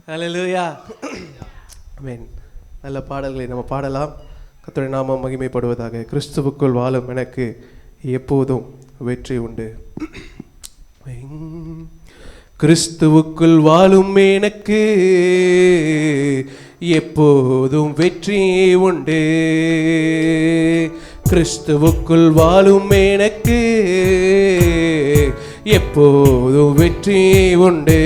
ஹல்லேலூயா. ஆமென். நல்ல பாடல்களை நம்ம பாடலாம். கர்த்தருடைய நாமம் மகிமைப்படுவதாக. கிறிஸ்துவுக்குள் வாழும் எனக்கு எப்போதும் வெற்றி உண்டு. கிறிஸ்துவுக்குள் வாழும் எனக்கு எப்போதும் வெற்றி உண்டு. கிறிஸ்துவுக்குள் வாழும் எனக்கு எப்போதும் வெற்றி உண்டு.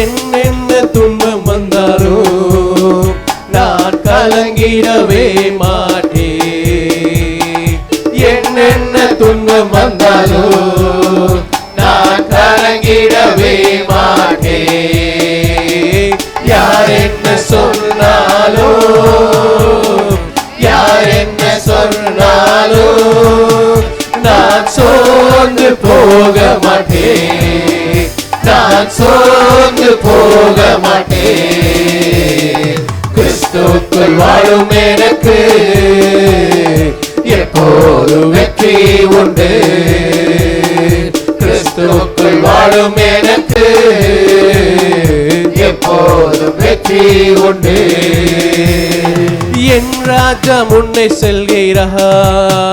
என்னென்ன துன்பம் வந்தாலும் நான் கலங்கிடவே மாட்டேன். என்னென்ன துன்பம் வந்தாலும் நான் கலங்கிடவே மாட்டேன். யார் என்ன சொன்னாலும் யார் என்ன சொன்னாலும் நான் சோர்ந்து போக மாட்டேன். நான் சோர்ந்து போக மாட்டேன். கிறிஸ்துவுக்குள் வாழும் எனக்கு எப்போது வெற்றி உண்டு. கிறிஸ்துவுக்குள் வாழும் எனக்கு எப்போது வெற்றி உண்டு. என் ராஜா முன்னே செல்கிறார்,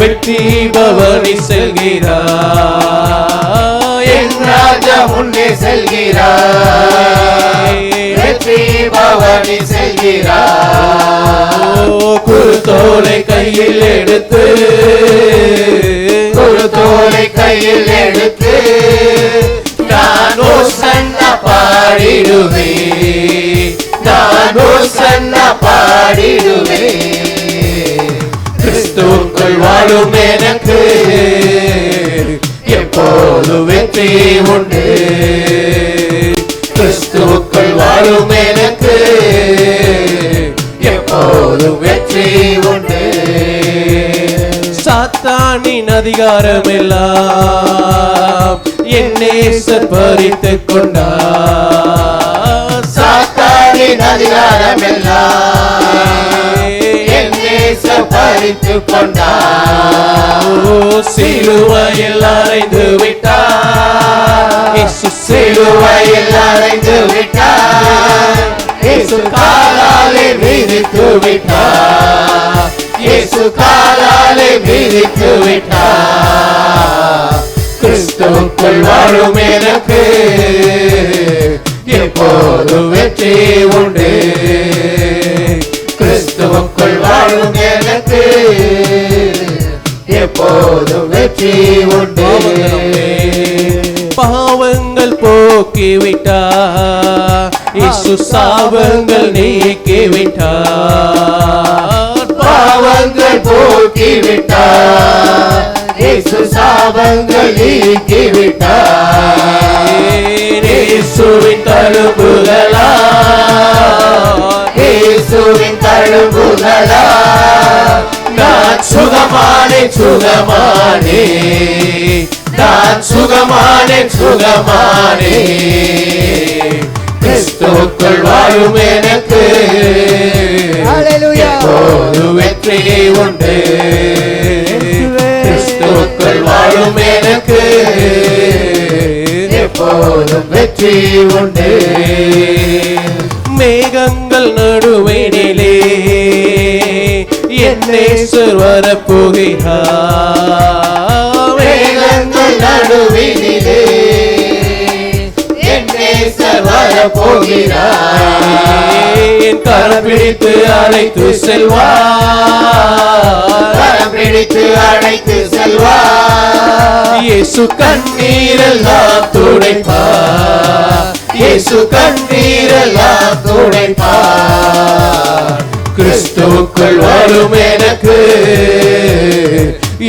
வெற்றி பவனி செல்கிறார். என் ராஜா முன்னே செல்கிறார், வெற்றி பவனி செல்கிறார். குருத்தோலை கையில் எடுத்து குருத்தோலை கையில் எடுத்து நான் ஓசன்னா பாடிடுவேன். நான் ஓசன்னா பாடிடுவேன். கிறிஸ்துவுக்குள் வாழும் எனக்கு எப்போது வெற்றி உண்டு. கிறிஸ்துவுக்குள் வாழும் எனக்கு எப்போது வெற்றி உண்டு. சாத்தானின் அதிகாரம் எல்லாம் என் நேசர் பறித்துக் கொண்டார். சாத்தானின் அதிகாரம் எல்லாம் என் நேசர் பறித்துக் கொண்டார். சிலுவையில் அறைந்து விட்டார். சிலுவையில் அறைந்து விட்டார். இயேசு காலாலே மிதித்து விட்டார். இயேசு காலாலே மிதித்து விட்டார். கிறிஸ்துவுக்குள் வாழும் எனக்கு எப்போது வெற்றி உண்டு. கிறிஸ்துவுக்குள் வாழும் எனக்கு எப்போது வெற்றி உண்டு. பாவங்கள் போக்கிவிட்டார். இயேசு சாபங்கள் நீக்கிவிட்டார். பாவங்கள் போக்கிவிட்டார். இயேசு சாபங்கள் நீக்கிவிட்டார். இயேசுவின் தழும்புகளா, இயேசுவின் தழும்புகளா நான் சுகமானே சுகமானே. நான் சுகமானே சுகமானே. கிறிஸ்துவுக்குள் வாழும் எனக்கு எப்போது வெற்றி உண்டு. கிறிஸ்துவுக்குள் வாழும் எனக்கு எப்போதும் வெற்றி உண்டு. மேகங்கள் நடுவேனிலே என் நேசர் வரப்போகிறார். மேகங்கள் நடுவினிலே என் நேசர் வரப்போகிறார். என் கரம் பிடித்து அழைத்து செல்வார். கரம் பிடித்து அழைத்து செல்வார். இயேசு கண்ணீரெல்லாம் துடைப்பார். இயேசு கண்ணீரெல்லாம் துடைப்பார். கிறிஸ்துவுக்குள் வாழும் எனக்கு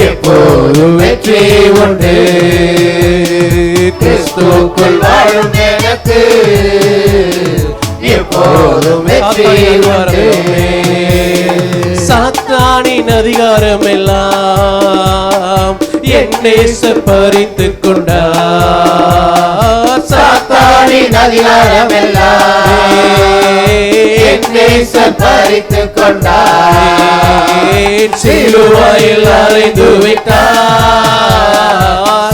எப்போது வெற்றி உண்டு. கிறிஸ்துவுக்குள் வாழும் எனக்கு எப்போதும் வெற்றி உண்டு. சாத்தானின் அதிகாரம் எல்லாம் என் நேசர் பறித்துக் கொண்டார். சாத்தானின் அதிகாரம் எல்லாம் என் நேசர் பறித்துக் கொண்டார். சிலுவையில் அறைந்து விட்டார்.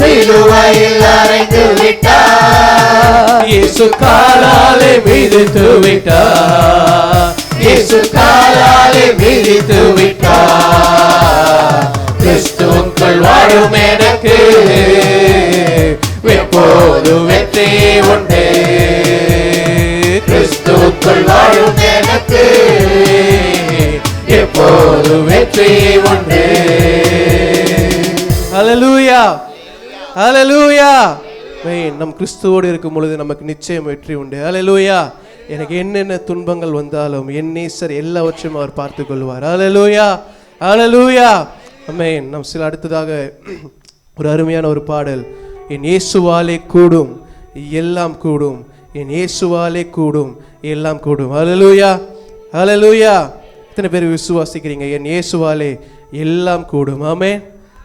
சிலுவையில் அறைந்து விட்டார். இயேசு காலாலே மிதித்து விட்டார். இயேசு காலாலே மிதித்து விட்டார். கிறிஸ்துவுக்குள் வாழும் எனக்கு எப்போது வெற்றி உண்டு. கிறிஸ்துவுக்குள் வாழும் எனக்கு எப்போது வெற்றி உண்டு. ஹல்லேலூயா, ஹல்லேலூயா. நம் கிறிஸ்துவோடு இருக்கும் பொழுது நமக்கு நிச்சயம் வெற்றி உண்டு. ஹல்லேலூயா. எனக்கு என்னென்ன துன்பங்கள் வந்தாலும் என் நேசர் எல்லாவற்றையும் அவர் பார்த்து கொள்வார். ஹல்லேலூயா, ஹல்லேலூயா. ஆமென். நம் சில அடுத்ததாக ஒரு அருமையான ஒரு பாடல், என் இயேசுவாலே கூடும் எல்லாம் கூடும், என் இயேசுவாலே கூடும் எல்லாம் கூடும். ஹல்லேலூயா, ஹல்லேலூயா. எத்தனை பேர் விசுவாசிக்கிறீங்க என் இயேசுவாலே எல்லாம் கூடும்? ஆமென்,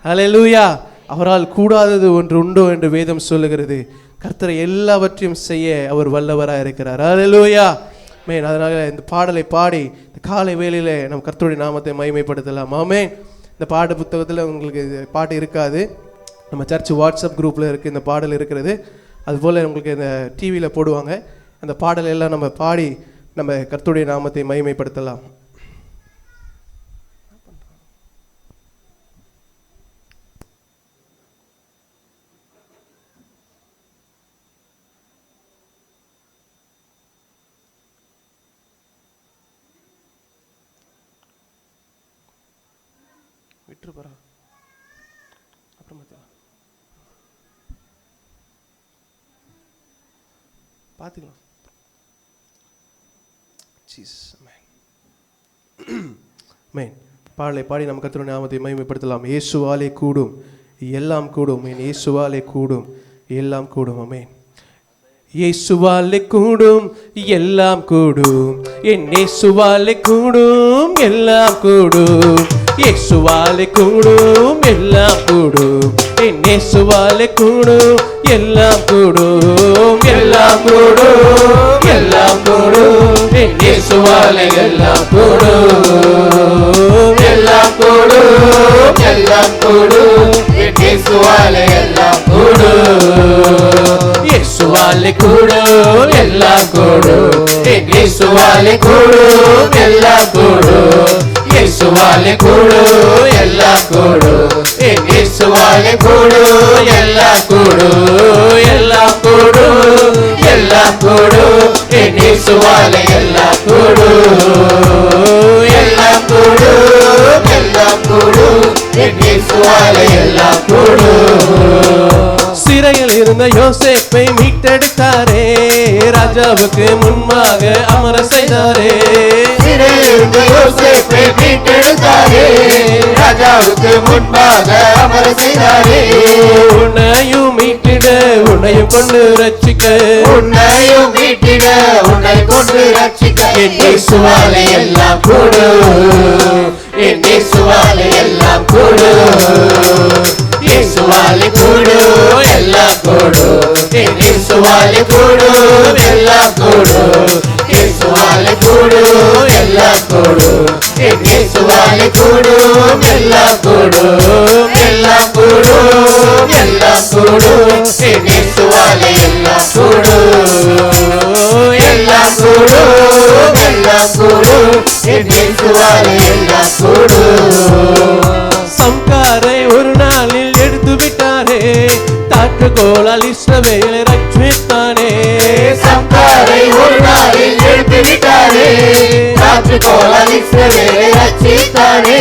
ஹல்லேலூயா. அவரால் கூடாதது ஒன்று உண்டோ என்று வேதம் சொல்லுகிறது. கர்த்தரை எல்லாவற்றையும் செய்ய அவர் வல்லவராக இருக்கிறார். ஹல்லேலூயா. ஆமென். அதனால இந்த பாடலை பாடி இந்த காலை வேளையில நம் கர்த்தருடைய நாமத்தை மகிமைப்படுத்தலாம். ஆமென். இந்த பாட புத்தகத்தில் உங்களுக்கு பாட்டு இருக்காது, நம்ம சர்ச் வாட்ஸ்அப் குரூப்பில் இருக்குது இந்த பாடல் இருக்கிறது. அதுபோல் உங்களுக்கு இந்த டிவியில் போடுவாங்க. அந்த பாடல் எல்லாம் நம்ம பாடி நம்ம கர்த்தருடைய நாமத்தை மகிமைப்படுத்தலாம். விட்டுருப்பா அப்புறம் பார்த்துக்கலாம். பாடலை பாடி நம்ம கர்த்தருடைய நாமத்தை மகிமைப்படுத்தலாம். இயேசுவாலே கூடும் எல்லாம் கூடும், என் இயேசுவாலே கூடும் எல்லாம் கூடும். ஆமென். இயேசுவாலே கூடும் எல்லாம் கூடும், என் இயேசுவாலே கூடும் எல்லாம் கூடும். இயேசுவாலே கூடும் எல்லாம் கூடும், என் இயேசுவாலே கூடும் எல்லாம் கூடும். எல்லாம் கூடும், எல்லாம் கூடும், என் இயேசுவாலே எல்லாம் கூடும். எல்லாம் கூடும், எல்லாம் கூடும், என் இயேசுவாலே எல்லாம் கூடும். இயேசுவாலே கூடும் எல்லாம் கூடும், என் இயேசுவாலே கூடும், எல்லாம் கூடும். இயேசுவாலே கூடும், எல்லாம் கூடும், என் இயேசுவாலே கூடும், எல்லாம் கூடும். எல்லாம் கூடும், எல்லாம் கூடும், என் இயேசுவாலே எல்லாம் கூடும். எல்லாம் கூடும், எல்லாம் கூடும், என் இயேசுவாலே எல்லாம் கூடும். சிறையில் இருந்த யோசேப்பை மீட்டெடுத்தாரே, ராஜாவுக்கு முன்பாக அமர செய்தாரே. சிறையில் இருந்த யோசேப்பை மீட்டெடுத்தாரே, ராஜாவுக்கு முன்பாக அமர செய்தாரே. உன்னையும் மீட்டிட உன்னையும் கொண்டு ரட்சிக்க, உன்னையும் மீட்டிட உன்னை கொண்டு ரட்சிக்க, என் இயேசுவாலே எல்லாம் கூடும். என் இயேசுவாலே எல்லாம் கூடும். இயேசுவாலே கூடும், எல்லாம் கூடும், என் இயேசுவாலே கூடும், எல்லாம் கூடும். இயேசுவாலே கூடும், எல்லாம் கூடும், என் இயேசுவாலே கூடும், எல்லாம் கூடும். எல்லாம் கூடும், எல்லாம் கூடும், என் இயேசுவாலே எல்லாம் கூடும். எல்லாம் கூடும், எல்லாம் கூடும், என் இயேசுவாலே எல்லாம் கூடும். சம்காரை ஒரு நாளில் எடுத்து விட்டாரே, தாக்கு கோலால் இஸ்ரவேலை ரட்சித்தானே. சம்காரை ஒரு நாளில் எடுத்து விட்டாரே, காற்று கோலால் இஸ்ரவேலை ரட்சித்தானே.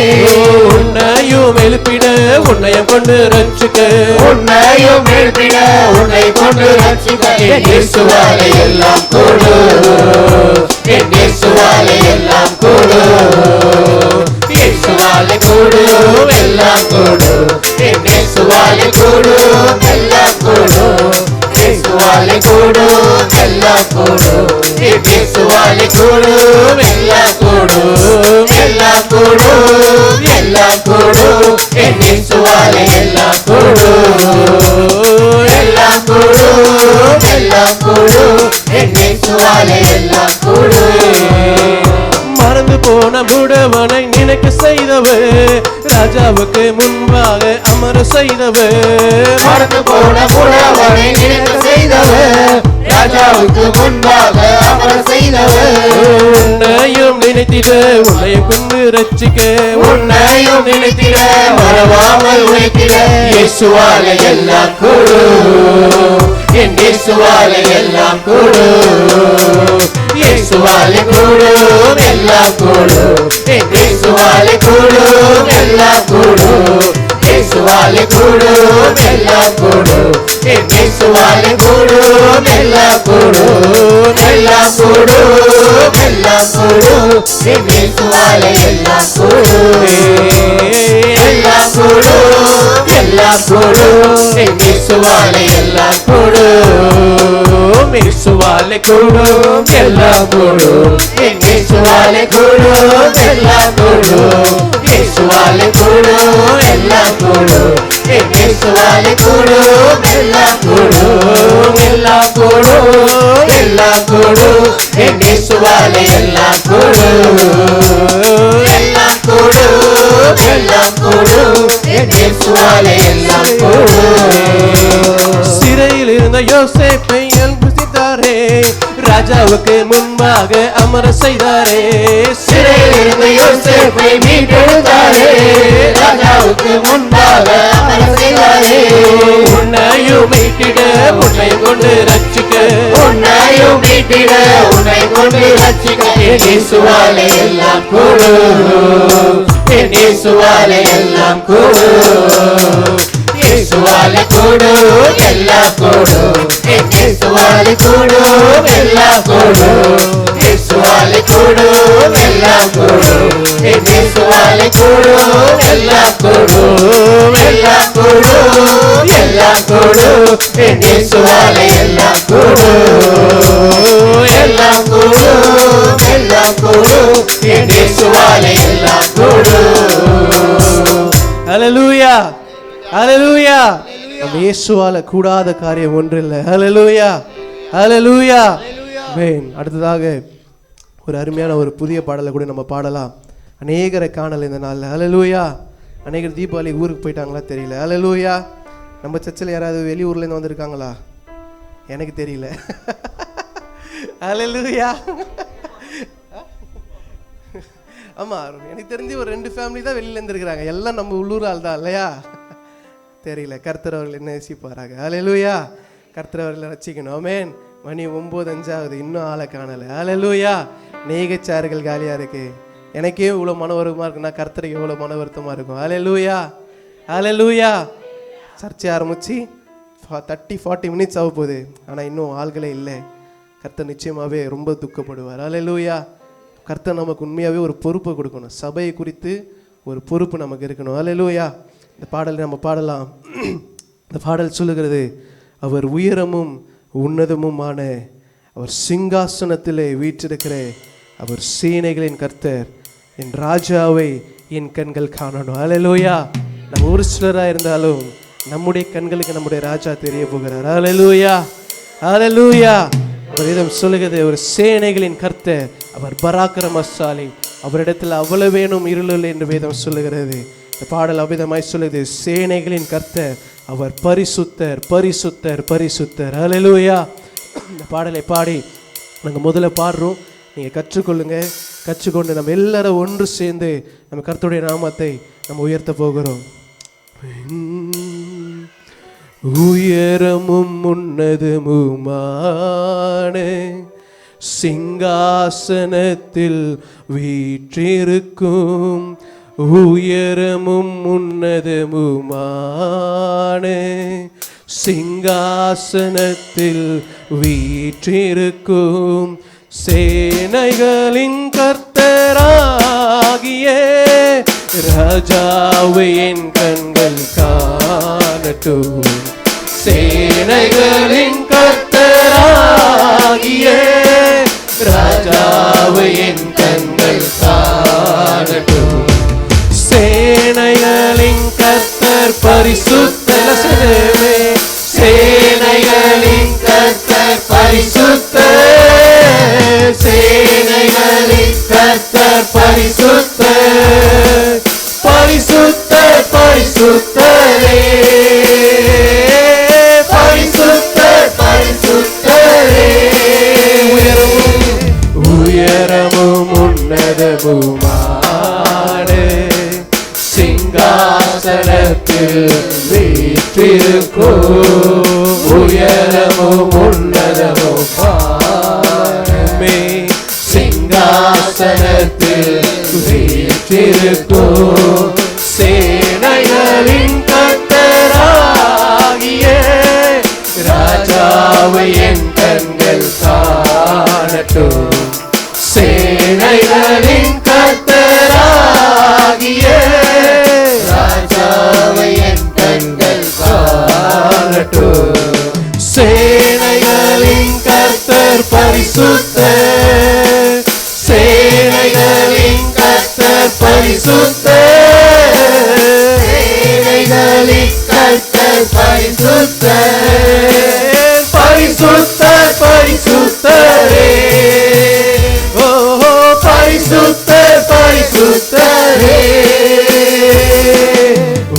உன்னையும் எழுப்பிட உன்னையும் கொண்டு ரட்சிக்க, உன்னையும் எழுப்பிட உன்னை கொண்டு ரட்சிக்க, என் இயேசுவாலே எல்லாம் கூடும். என் இயேசுவாலே எல்லாம் கூடும். இயேசுவாலே கூடும், எல்லாம் கூடும், என் இயேசுவாலே கூடும், எல்லாம் கூடும். இயேசுவாலே கூடும், எல்லாம் கூடும், என் இயேசுவாலே கூடும், எல்லாம் கூடும். எல்லாம் கூடும், எல்லாம் கூடும், என் இயேசுவாலே எல்லாம் கூடும். எல்லாம் கூடும், எல்லாம் கூடும், என் இயேசுவாலே எல்லாம் கூடும். மறந்து போன முடவனை நினைக்க செய்தவர், ராஜாவுக்கு முன்பாக அமர செய்தவர். மறந்து போன புலவனை நினைக்க செய்தவர், ராஜாவுக்கு முன்பாக அமர செய்தவர். உன்னையும் நினைத்திட உன்னையும் கொண்டு ரட்சிக்க உன்னையும் நினைத்திட மறவாமல் உழைத்திட இயேசுவாலே எல்லாம் கூடும். என் இயேசுவாலே எல்லாம் கூடும். இயேசுவாலே கூடும் எல்லாம் கூடும். என் இயேசுவாலே கூடும் எல்லாம் கூடும். இயேசுவாலே கூடும் எல்லாம் கூடும். என் இயேசுவாலே கூடும் எல்லாம் கூடும். எல்லாம் கூடும் எல்லாம் கூடும். என் இயேசுவாலே எல்லாம் கூடும். எல்லாம் கூடும் எல்லாம் கூடும். என் இயேசுவாலே எல்லாம் கூடும். இயேசுவாலே கூடும் எல்லாம் கூடும். என் இயேசுவாலே கூடும் எல்லாம் கூடும். இயேசுவாலே கூடும் எல்லாம் கூடும். என் இயேசுவாலே கூடும் எல்லாம் கூடும். எல்லாம் கூடும் எல்லாம் கூடும். என் இயேசுவாலே எல்லாம் கூடும். எல்லாம் கூடும் எல்லாம் கூடும். என் இயேசுவாலே எல்லாம் கூடும். சிறையில் இருந்த யோசேப்பை அன்புசித்தாரே, ராஜாவுக்கு முன்பாக அமர செய்தாரே. சிறையில் இருந்த யோசேப்பை மீட்டெடுத்தாரே, ராஜாவுக்கு முன்பாக அமர செய்தாரே. உன்னையும் மீட்டிட உன்னை கொண்டு ரட்சிக்க, உன்னையும் மீட்டிட உன்னை கொண்டு ரட்சிக்க என் இயேசுவாலே எல்லாம் கூடும். என் இயேசுவாலே எல்லாம் கூடும். இயேசுவாலே கூடும் எல்லாம் கூடும். என் இயேசுவாலே கூடும் எல்லாம் கூடும். இயேசுவாலே கூடும் எல்லாம் கூடும். என் இயேசுவாலே கூடும் எல்லாம் கூடும். எல்லாம் கூடும் எல்லாம் கூடும். என் இயேசுவாலே எல்லாம் கூடும். எல்லாம் கூடும் எல்லாம் கூடும். என் இயேசுவாலே எல்லாம் கூடும். ஹல்லேலூயா ஹல்லேலூயா. நம்ம இயேசுவால கூடாத காரியம் ஒன்றில்லை. ஹல்லேலூயா ஹல்லேலூயா. ஆமென். அடுத்ததாக ஒரு அருமையான ஒரு புதிய பாடலை கூட நம்ம பாடலாம். அநேகரை காணல இந்த நாளில். ஹல்லேலூயா. அநேகர் தீபாவளி ஊருக்கு போயிட்டாங்களா தெரியல. ஹல்லேலூயா. நம்ம சர்ச்சில் யாராவது வெளியூர்லேருந்து வந்திருக்காங்களா? எனக்கு தெரியல. ஹல்லேலூயா. ஆமாம், எனக்கு தெரிஞ்சு ஒரு 2 ஃபேமிலி தான் வெளியில் இருந்துருக்குறாங்க. எல்லாம் நம்ம உள்ளூர் ஆள் தான் இல்லையா? தெரியல. கர்த்தர் அவர்கள் என்ன நேசிப்பாராக. ஹல்லேலூயா. கர்த்தர் அவர்களை ரட்சிக்கணும். ஆமென். மணி 9:05 இன்னும் ஆளை காணலை. ஹல்லேலூயா. நேகச்சார்கள் காலியாக இருக்கு. எனக்கே இவ்வளோ மன வருத்தமாக இருக்குன்னா கர்த்தருக்கு எவ்வளோ மன வருத்தமாக இருக்கும். ஹல்லேலூயா ஹல்லேலூயா. சர்ச்சை ஆரம்பிச்சு 30-40 மினிட்ஸ் ஆக போகுது, ஆனால் இன்னும் ஆள்களே இல்லை. கர்த்தர் நிச்சயமாகவே ரொம்ப துக்கப்படுவார். ஹல்லேலூயா. கர்த்தர் நமக்கு உண்மையாகவே ஒரு பொறுப்பை கொடுக்கணும். சபையை குறித்து ஒரு பொறுப்பு நமக்கு இருக்கணும். ஹல்லேலூயா. இந்த பாடலை நம்ம பாடலாம். இந்த பாடல் சொல்லுகிறது, அவர் உயரமும் உன்னதமுமான அவர் சிங்காசனத்திலே வீற்றிருக்கிற அவர் சேனைகளின் கர்த்தர், என் ராஜாவை என் கண்கள் காணணும். ஹல்லேலூயா. நம்ம ஒரு சிலராக இருந்தாலும் நம்முடைய கண்களுக்கு நம்முடைய ராஜா தெரிய போகிறார். ஹல்லேலூயா ஹல்லேலூயா. வேதம் சொல்லுகிறது, ஒரு சேனைகளின் கர்த்தர், அவர் பராக்கிரமசாலி, அவரிடத்தில் அவ்வளவு வேணும் இருளில் என்று வேதம் சொல்லுகிறது. இந்த பாடல் அபிதமாய் சொல்லுது, சேனைகளின் கர்த்தர், அவர் பரிசுத்தர் பரிசுத்தர் பரிசுத்தர். ஹல்லேலூயா. இந்த பாடலை பாடி நாங்கள் முதல்ல பாடுறோம். நீங்கள் கற்றுக்கொள்ளுங்க. கற்றுக்கொண்டு நம்ம எல்லாரும் ஒன்று சேர்ந்து நம்ம கர்த்தருடைய நாமத்தை நம்ம உயர்த்த போகிறோம். உயரமும் உன்னதமுமான சிங்காசனத்தில் வீற்றிருக்கும், உயரமும் உன்னதமுமான சிங்காசனத்தில் வீற்றிருக்கும் சேனைகளின் கர்த்தராகிய ராஜாவை என் கண்கள் காணட்டும். சேனைகளின் கர்த்தராகிய ராஜாவை என் கண்கள் காணட்டும். சேனைகளின் கர்த்தர் பரிசுத்தர், சேனைகளின் கர்த்தர் பரிசுத்தர், சேனைகளின் கர்த்தர் பரிசுத்தர், பரிசுத்தர் பரிசுத்தரே, பரிசுத்தர் உயரமும் உன்னதமும் வானமே. சிங்காசனத்தில் வீற்றிருக்கும் சேனைகளின் கர்த்தராகிய ராஜாவை என் கண்கள் காணட்டும். சேனைகளின் கர்த்தராகிய ராஜாவை என் கண்கள் காணட்டும். சேனைகளின் கர்த்தர் பரிசுத்தர், சேனைகளின் கர்த்தர் பரிசுத்தர், சேனைகளின் கர்த்தர் பரிசுத்தர், பரிசுத்தர் பரிசுத்தரே, ஓ பரிசுத்தர் பரிசுத்தரே.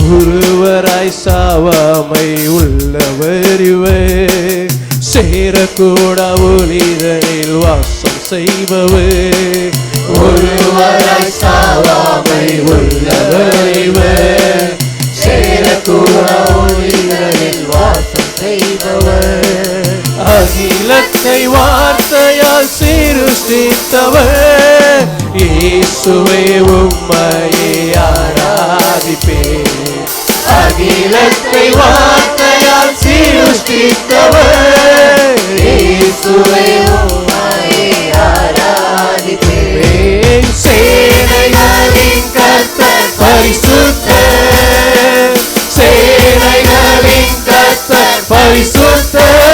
ஒருவராய் சாவாமை உள்ளவர் இவர், சேரக்கூட ஒளிதனில் வாசம் செய்பவர். ஒருவராய் சாவாமை உள்ளவர் இவர், சேரக்கூட ஒளிதனில் வாசம் செய்பவர். அகிலத்தை வார்த்தையால் சிருஷ்டித்தவர், இயேசுவே உம்மையே ஆராதிப்பேன். அகிலத்தை வார்த்தையால் சிருஷ்டித்தவர், இயேசுவே உம்மையே ஆராதிப்பேன். சேனைகளின் கர்த்தர் பரிசுத்தர், சேனைகளின் கர்த்தர் பரிசுத்தர்,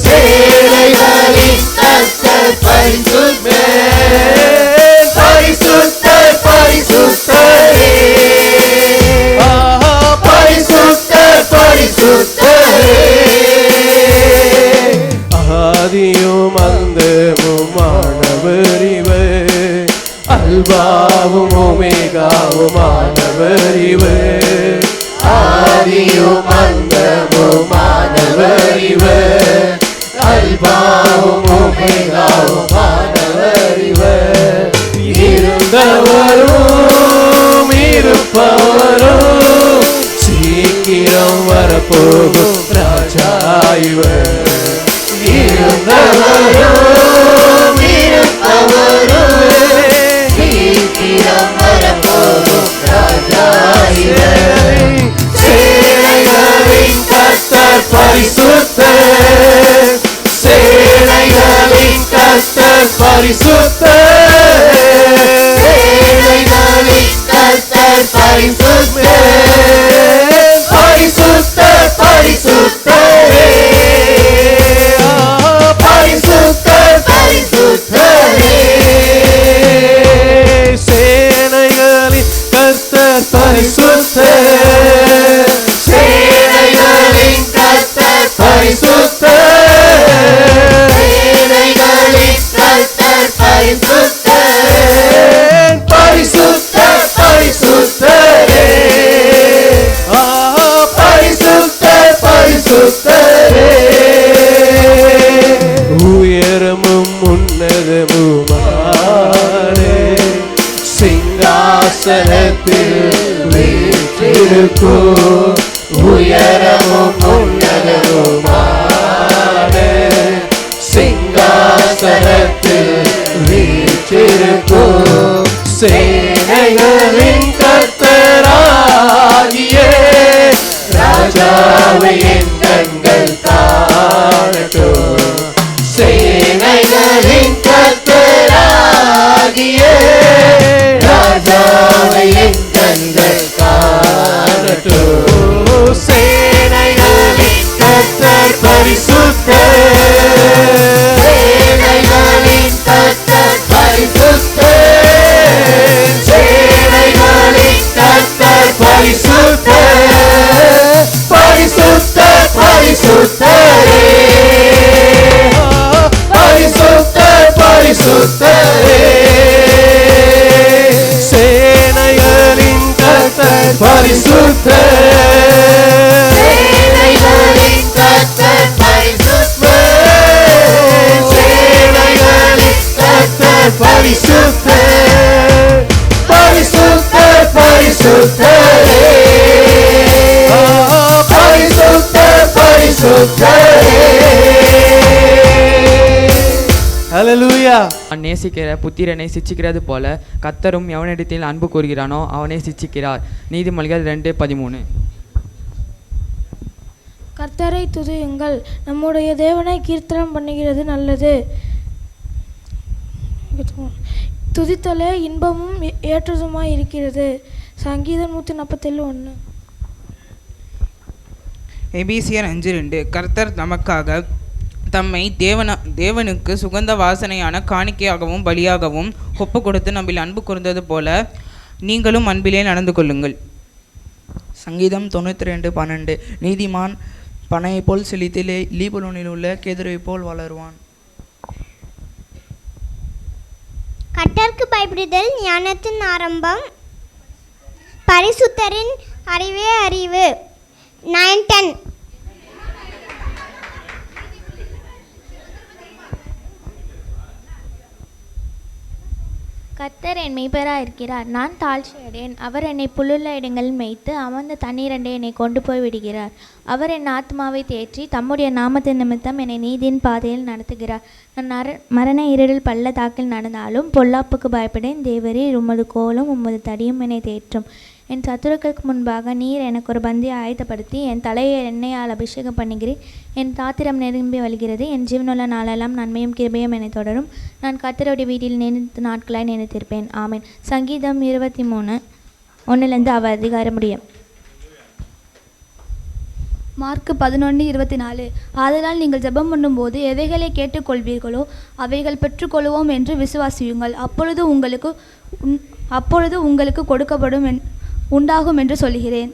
சேனைகளின் கர்த்தர் பரிசுத்தர், பரிசுத்தர் பரிசுத்தரே, பரிசுத்தர் பரிசுத்தரே. ஆதியும் அந்தமுமானவர் இவர், அல்பாவும் ஒமேகாவுமானவர் இவர். ஆதியும் அந்தமுமானவர் இவர், அல்பாவும் ஒமேகாவுமானவர் இவர். இருந்தவரும் இருப்பவரும் சீக்கிரம் வரப்போகும் ராஜா இவர். இருந்தவரும் இருப்பவரும் சீக்கிரம் வரப்போகும் ராஜா இவர். சேனைகளின் கர்த்தர் பரிசுத்தர், சேனைகளின் கர்த்தர் பரிசுத்தர், சேனைகளின் கர்த்தர் பரிசுத்தர், பரிசுத்தர் பரிசுத்தரே, பரிசுத்தர் பரிசுத்தரே. சேனைகளின் கர்த்தர் பரிசுத்தர், சேனைகளின் கர்த்தர் பரிசுத்தர், சேனைகளின் கர்த்தர் பரிசுத்தர், பரிசுத்தர் பரிசுத்தரே, பரிசுத்தர் பரிசுத்தரே. உயரமும் உன்னதமுமான சிங்காசனத்தில் வீற்றிருக்கும், உயரமும் உன்னதமுமான சிங்காசனத்தில் வீற்றிருக்கும் சேனைகளின் கர்த்தராகிய ராஜாவை என் கண்கள் காணட்டும். சேனைகளின் கர்த்தராகிய ராஜாவை என் கண்கள் காணட்டும். சேனைகளின் கர்த்தர் பரிசுத்தர், சேனைகளின் கர்த்தர் பரிசுத்தர், சேனைகளின் கர்த்தர் பரிசுத்தர், பரிசுத்தர் பரிசுத்தரே, பரிசுத்தர் பரிசுத்தரே. சேனைகளின் கர்த்தர் பரிசுத்தர், சேனைகளின் கர்த்தர் பரிசுத்தர், சேனைகளின் கர்த்தர் பரிசுத்தர், பரிசுத்தர் பரிசுத்தரே, பரிசுத்தர் பரிசுத்தரே. பரிசுத்தரே. ஹalleluya. நேசிக்கிற புத்திரனை சிச்சிக்கிறது போல கர்த்தரும் எவனிடத்தில் அன்பு கூறுகிறானோ அவனை சிச்சிக்கிறார். நீதிமொழிகள் 2:13. கர்த்தரை துதியுங்கள், நம்முடைய தேவனை கீர்த்தனம் பண்ணுகிறது நல்லது. துதித்தலே இன்பமும் ஏற்றதுமாய் இருக்கிறது. சங்கீதம் 147:1. எபேசியர் 5:2. கர்த்தர் நமக்காக தம்மை தேவனுக்கு சுகந்த வாசனையான காணிக்கையாகவும் பலியாகவும் ஒப்பு கொடுத்து நம்மில் அன்பு கூர்ந்தது போல நீங்களும் அன்பிலே நடந்து கொள்ளுங்கள். சங்கீதம் 92:12. நீதிமான் பனையை போல் செழித்திலே லீபனோனில் உள்ள கேதுரை போல் வளருவான். கர்த்தருக்கு பயப்படுதல் ஞானத்தின் ஆரம்பம், பரிசுத்தரின் அறிவே அறிவு. 9:10. கர்த்தர் என் மெய்ப்பராக இருக்கிறார், நான் தாழ்ச்சியடையேன். அவர் என்னை புல்லுள்ள இடங்களில் மேய்த்து அமர்ந்த தண்ணீரண்டை என்னை கொண்டு போய் விடுகிறார். அவர் என் ஆத்மாவை தேற்றி தம்முடைய நாமத்தின் நிமித்தம் என்னை நீதியின் பாதையில் நடத்துகிறார். நான் மரண இருளில் பள்ளத்தாக்கில் நடந்தாலும் பொல்லாப்புக்கு பயப்படேன். தேவரீர் உமது கோலும் உமது தடியும் என்னை தேற்றும். என் சத்துருக்களுக்கு முன்பாக நீர் எனக்கு ஒரு பந்தியை ஆயத்தப்படுத்தி என் தலையை எண்ணெயால் அபிஷேகம் பண்ணுகிறேன். என் தாத்திரம் நிரம்பி வழிகிறது. என் ஜீவனுள்ள நாளெல்லாம் நன்மையும் கிருபையும் என்னை தொடரும். நான் கர்த்தருடைய வீட்டில் நினைத்து நாட்களாய் நினைத்திருப்பேன். ஆமேன். சங்கீதம் 23:1 அவர் அதிகாரம் முடியும். மார்க்கு 11:24. ஆதலால் நீங்கள் ஜெபம் பண்ணும்போது எவைகளை கேட்டுக்கொள்வீர்களோ அவைகள் பெற்றுக்கொள்வோம் என்று விசுவாசியுங்கள். அப்பொழுது உங்களுக்கு கொடுக்கப்படும் உண்டாகும் என்று சொல்கிறேன்.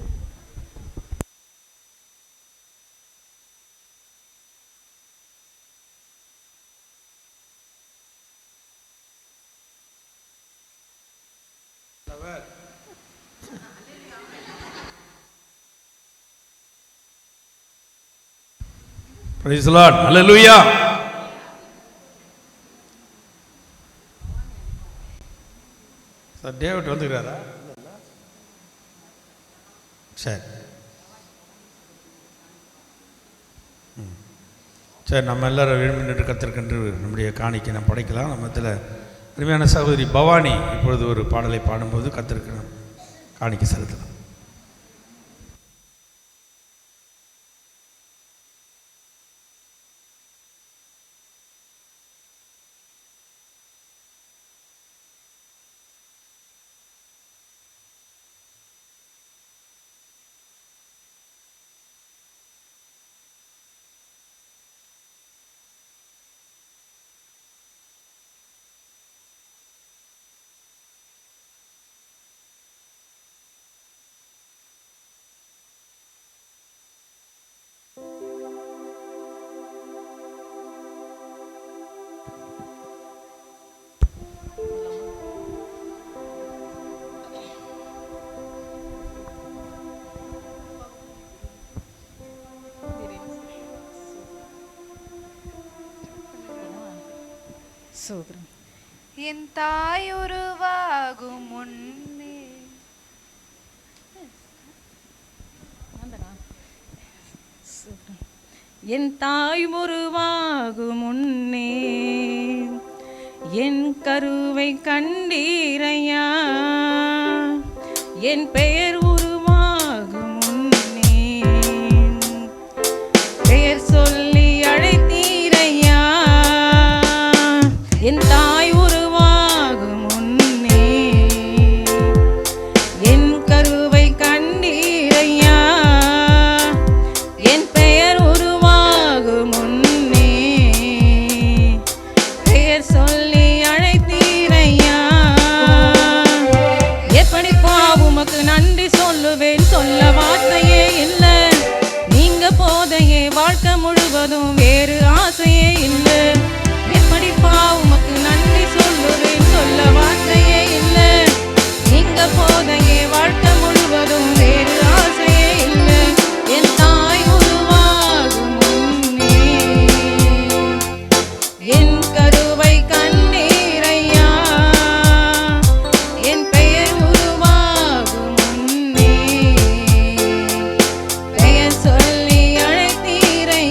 Praise the Lord. Hallelujah. David வந்துக்கிறாரா? சரி சரி, நம்ம எல்லாரும் விரும்பி நின்று கத்திருக்கின்ற நம்முடைய காணிக்கை நாம் படைக்கலாம். நம்ம இதில் அருமையான சகோதரி பவானி இப்பொழுது ஒரு பாடலை பாடும்போது கத்திருக்கு நாம் காணிக்கை செலுத்தலாம். என் தாய் உருவாகும் முன்னே என் தாய் உருவாகும் முன்னே என் கருவை கண்டீரையா, என் பெயர் உருவாகும் முன்னே பெயர் சொல்லி அழைத்தீரையா, என் தாய் உருவாகும் முன்னே என் கருவை கண்டீரையா, என் பெயர் உருவாகும் முன்னே பெயர் சொல்லி அழைத்தீரையா. எப்படிப்பா உமக்கு நன்றி சொல்லுவேன், சொல்ல வார்த்தையே இல்லை. நீங்க போதையே வாழ்க்கை முழுவதும் வேறு ஆசையே இல்லை. எப்படிப்பா உமக்கு நன்றி சொல்லுவேன், சொல்ல வார்த்தையே இல்லை. நீங்க போதையே வாழ்க்கை முழுவதும் வேறு ஆசையே இல்லை. என் தாய் உருவாகும் முன்னே என் கருவை கண்டீரையா, என் பெயர் உருவாகும் முன்னே பெயர் சொல்லி அழைத்தீரையா.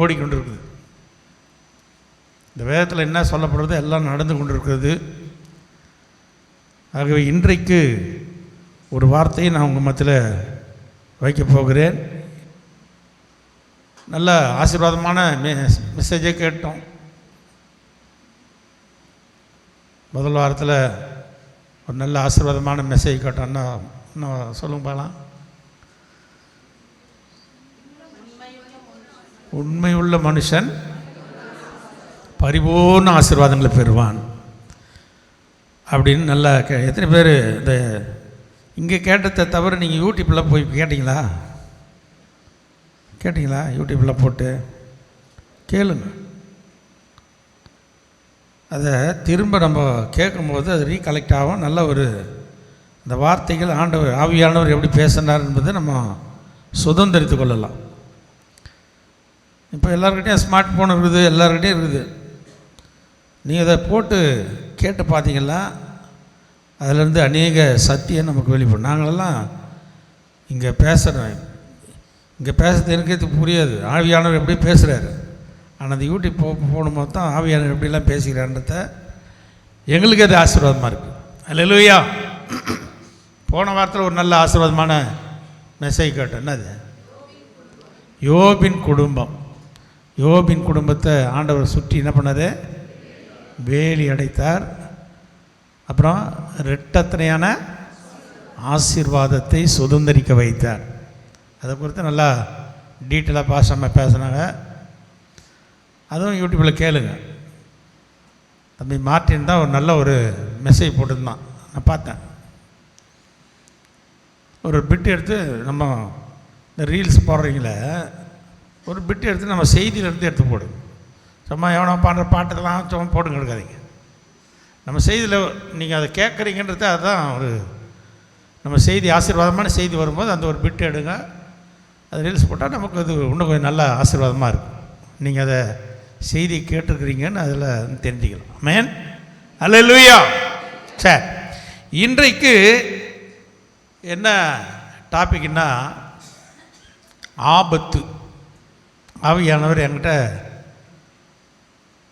ஓடிக்கொண்டிருக்குது. இந்த வேதத்தில் என்ன சொல்லப்படுறது எல்லாம் நடந்து கொண்டிருக்கிறது. ஆகவே இன்றைக்கு ஒரு வார்த்தையை நான் உங்கள் மத்தியில் வைக்கப் போகிறேன். நல்ல ஆசீர்வாதமான மெசேஜை கேட்டோம். முதல் வாரத்தில் ஒரு நல்ல ஆசீர்வாதமான மெசேஜ் கேட்டோம்னா இன்னும் சொல்லுங்க பார்க்கலாம். உண்மையுள்ள மனுஷன் பரிபூர்ண ஆசீர்வாதங்களை பெறுவான் அப்படின்னு நல்லா எத்தனை பேர் இந்த இங்கே கேட்டதை தவிர நீங்கள் யூடியூப்பில் போய் கேட்டிங்களா? யூடியூப்பில் போட்டு கேளுங்க. அதை திரும்ப நம்ம கேட்கும்போது அது ரீகலெக்ட் ஆகும். நல்ல ஒரு அந்த வார்த்தைகள் ஆண்டவர் ஆவியானவர் எப்படி பேசினார் என்பதை நம்ம சுதந்திரித்து கொள்ளலாம். இப்போ எல்லாருக்கிட்டையும் ஸ்மார்ட் ஃபோன் இருக்குது, எல்லாருக்கிட்டையும் இருக்குது. நீங்கள் அதை போட்டு கேட்டு பார்த்தீங்கன்னா அதிலேருந்து அநேக சத்தியம் நமக்கு வெளிப்படும். நாங்களெல்லாம் இங்கே பேசுகிறோம், இங்கே பேசுறது எனக்கு புரியாது, ஆவியானவர் எப்படி பேசுகிறாரு. ஆனால் அந்த யூடியூப் போடும்போது தான் ஆவியானவர் எப்படிலாம் பேசுகிறான்றத எங்களுக்கு அது ஆசீர்வாதமாக இருக்குது. அல்லேலூயா. போன வாரத்தில் ஒரு நல்ல ஆசீர்வாதமான மெசேஜ் கேட்டேன். என்னது? யோபின் குடும்பத்தை ஆண்டவர் சுற்றி என்ன பண்ணார்? வேலி அடைத்தார். அப்புறம் இரட்டத்தனையான ஆசீர்வாதத்தை சுதந்திரிக்க வைத்தார். அதை குறித்து நல்லா டீட்டெயிலாக பேசினாங்க. அதுவும் யூடியூப்பில் கேளுங்க. தம்பி மார்ட்டின் தான் ஒரு நல்ல ஒரு மெசேஜ் போட்டிருந்தான், நான் பார்த்தேன். ஒரு பிட்டு எடுத்து நம்ம இந்த ரீல்ஸ் போடுறீங்களே, ஒரு பிட்டு எடுத்து நம்ம செய்தியிலேருந்து எடுத்து போடுங்க. சும்மா எவனோ பாடுற பாட்டெல்லாம் சும்மா போட்டுங்க எடுக்காதீங்க. நம்ம செய்தியில் நீங்கள் அதை கேட்குறீங்கன்றது அதுதான் ஒரு நம்ம செய்தி ஆசீர்வாதமான செய்தி வரும்போது அந்த ஒரு பிட்டு எடுங்க, அது ரீல்ஸ் போட்டால் நமக்கு அது இன்னும் கொஞ்சம் நல்ல ஆசீர்வாதமாக இருக்கும். நீங்கள் அதை செய்தி கேட்டுருக்கிறீங்கன்னு அதில் தெரிஞ்சுக்கலாம். ஆமென். அல்லேலூயா. சரி, இன்றைக்கு என்ன டாபிக்னா ஆபத்து. ஆவியானவர் என்கிட்ட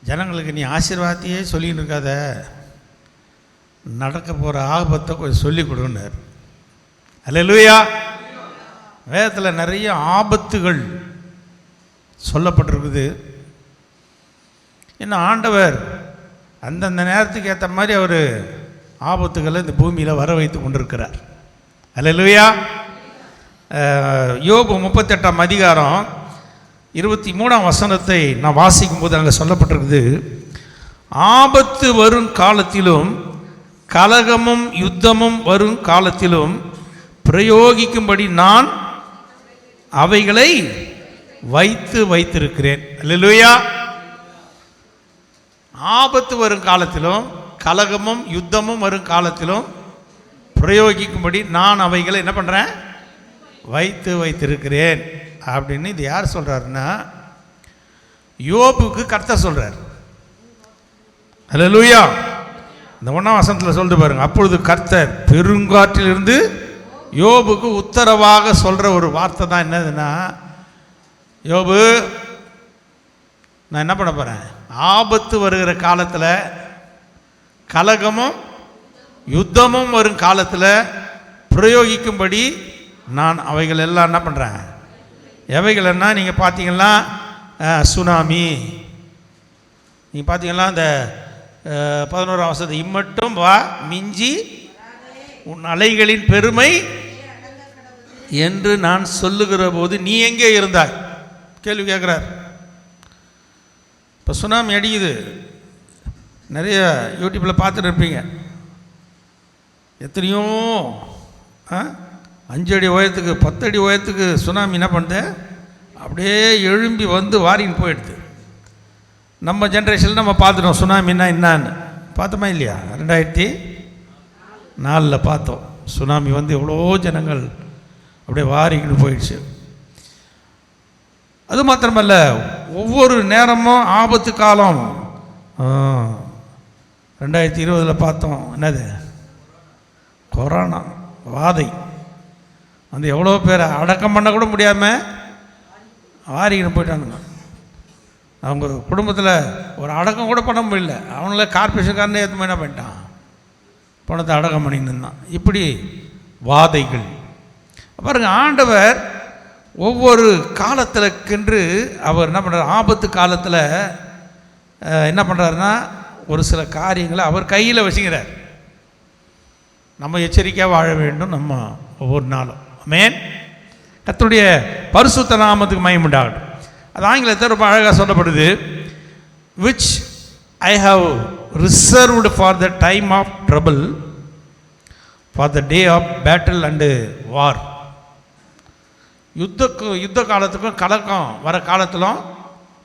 ஜனங்களுக்கு நீ ஆசீர்வாதத்தையே சொல்லின்னு இருக்காத, நடக்க போகிற ஆபத்தை கொஞ்சம் சொல்லிக் கொடுன்னார். அல்லேலூயா. வேதத்தில் நிறைய ஆபத்துகள் சொல்லப்பட்டிருக்குது. இன்னும் ஆண்டவர் அந்தந்த நேரத்துக்கு ஏற்ற மாதிரி அவர் ஆபத்துகளை இந்த பூமியில் வர வைத்து கொண்டிருக்கிறார். அல்லேலூயா. யோபு 38ஆம் அதிகாரம் 23ஆம் வசனத்தை நான் வாசிக்கும் போது அங்கே சொல்லப்பட்டிருக்குது, ஆபத்து வரும் காலத்திலும் கலகமும் யுத்தமும் வரும் காலத்திலும் பிரயோகிக்கும்படி நான் அவைகளை வைத்திருக்கிறேன். அல்லேலூயா. ஆபத்து வரும் காலத்திலும் கலகமும் யுத்தமும் வரும் காலத்திலும் பிரயோகிக்கும்படி நான் அவைகளை என்ன பண்ணுறேன்? வைத்திருக்கிறேன் அப்படின்னு இது யார் சொல்கிறாருன்னா யோபுக்கு கர்த்தர் சொல்கிறார். அல்லேலூயா. இந்த 1ஆம் வசனத்தில் சொல்லிட்டு பாருங்க, அப்பொழுது கர்த்தர் பெருங்காற்றிலிருந்து யோபுக்கு உத்தரவாக சொல்கிற ஒரு வார்த்தை தான் என்னதுன்னா, யோபு நான் என்ன பண்ண போகிறேன்? ஆபத்து வருகிற காலத்தில் கலகமும் யுத்தமும் வரும் காலத்தில் பிரயோகிக்கும்படி நான் அவைகள் எல்லாம் என்ன பண்ணுறேன்? எவைகள்னா நீங்கள் பார்த்தீங்கன்னா சுனாமி, நீங்கள் பார்த்தீங்கன்னா இந்த 11ஆம் வசனத்தை இம்மட்டும் வா மிஞ்சி உன் அலைகளின் பெருமை என்று நான் சொல்லுகிற போது நீ எங்கே இருந்தாய்? கேள்வி கேட்குறார். இப்போ சுனாமி அடிக்குது, நிறைய யூடியூப்பில் பார்த்துட்டு இருப்பீங்க. எத்தனையோ 5 அடி உயரத்துக்கு 10 அடி உயரத்துக்கு சுனாமி என்ன பண்ணுது? அப்படியே எழும்பி வந்து வாரின்னு போயிடுது. நம்ம ஜென்ரேஷனில் நம்ம பார்த்துட்டோம் சுனாமின்னா என்னான்னு. பார்த்தோமா இல்லையா? 2004 பார்த்தோம். சுனாமி வந்து எவ்வளோ ஜனங்கள் அப்படியே வாரிக்கின்னு போயிடுச்சு. அது மாத்திரமல்ல, ஒவ்வொரு நேரமும் ஆபத்து காலம். 2020 பார்த்தோம், என்னது? கொரோனா வாதை வந்து எவ்வளோ பேரை அடக்கம் பண்ண கூட முடியாமல் வாரிக்கின்னு போயிட்டானுங்க. அவங்க குடும்பத்தில் ஒரு அடக்கம் கூட பண்ண முடியல. அவங்கள கார்பரேஷன்காரனே ஏற்ற என்ன பண்ணிட்டான், பணத்தை அடக்கம் பண்ணின்னு இருந்தான். இப்படி வாதைகள் பாருங்கள். ஆண்டவர் ஒவ்வொரு காலத்திற்கென்று அவர் என்ன பண்ணுறார், ஆபத்து காலத்தில் என்ன பண்ணுறாருன்னா ஒரு சில காரியங்களை அவர் கையில் வச்சுக்கிறார். நம்ம எச்சரிக்கையாக வாழ வேண்டும் நம்ம ஒவ்வொரு நாளும். ஆமென். கர்த்தருடைய பரிசுத்த நாமத்துக்கு மகிமை உண்டாகட்டும். அது ஆங்கிலத்தில் ரொம்ப அழகாக சொல்லப்படுது, which I have reserved for the time of trouble, for the day of battle and war. யுத்த காலத்துக்கும் கலகம் வர காலத்திலும்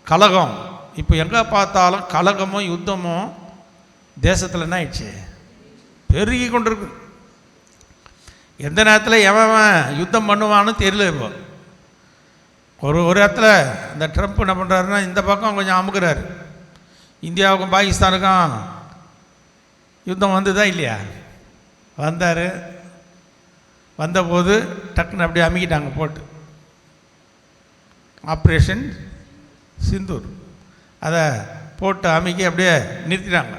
கலகம். இப்போ எங்கே பார்த்தாலும் கலகமும் யுத்தமும் தேசத்தில் என்ன ஆயிடுச்சு, பெருகி கொண்டிருக்கு. எந்த நேரத்தில் எவன் யுத்தம் பண்ணுவான்னு தெரியல. இப்போ ஒரு இடத்துல இந்த ட்ரம்ப் என்ன பண்ணுறாருன்னா இந்த பக்கம் கொஞ்சம் அமுக்குறாரு. இந்தியாவுக்கும் பாகிஸ்தானுக்கும் யுத்தம் வந்துதா இல்லையா? வந்தார். வந்தபோது டக்குன்னு அப்படியே அமுக்கிட்டாங்க போட்டு, ஆப்ரேஷன் சிந்தூர். அதை போட்டு அமுக்கி அப்படியே நிறுத்திட்டாங்க.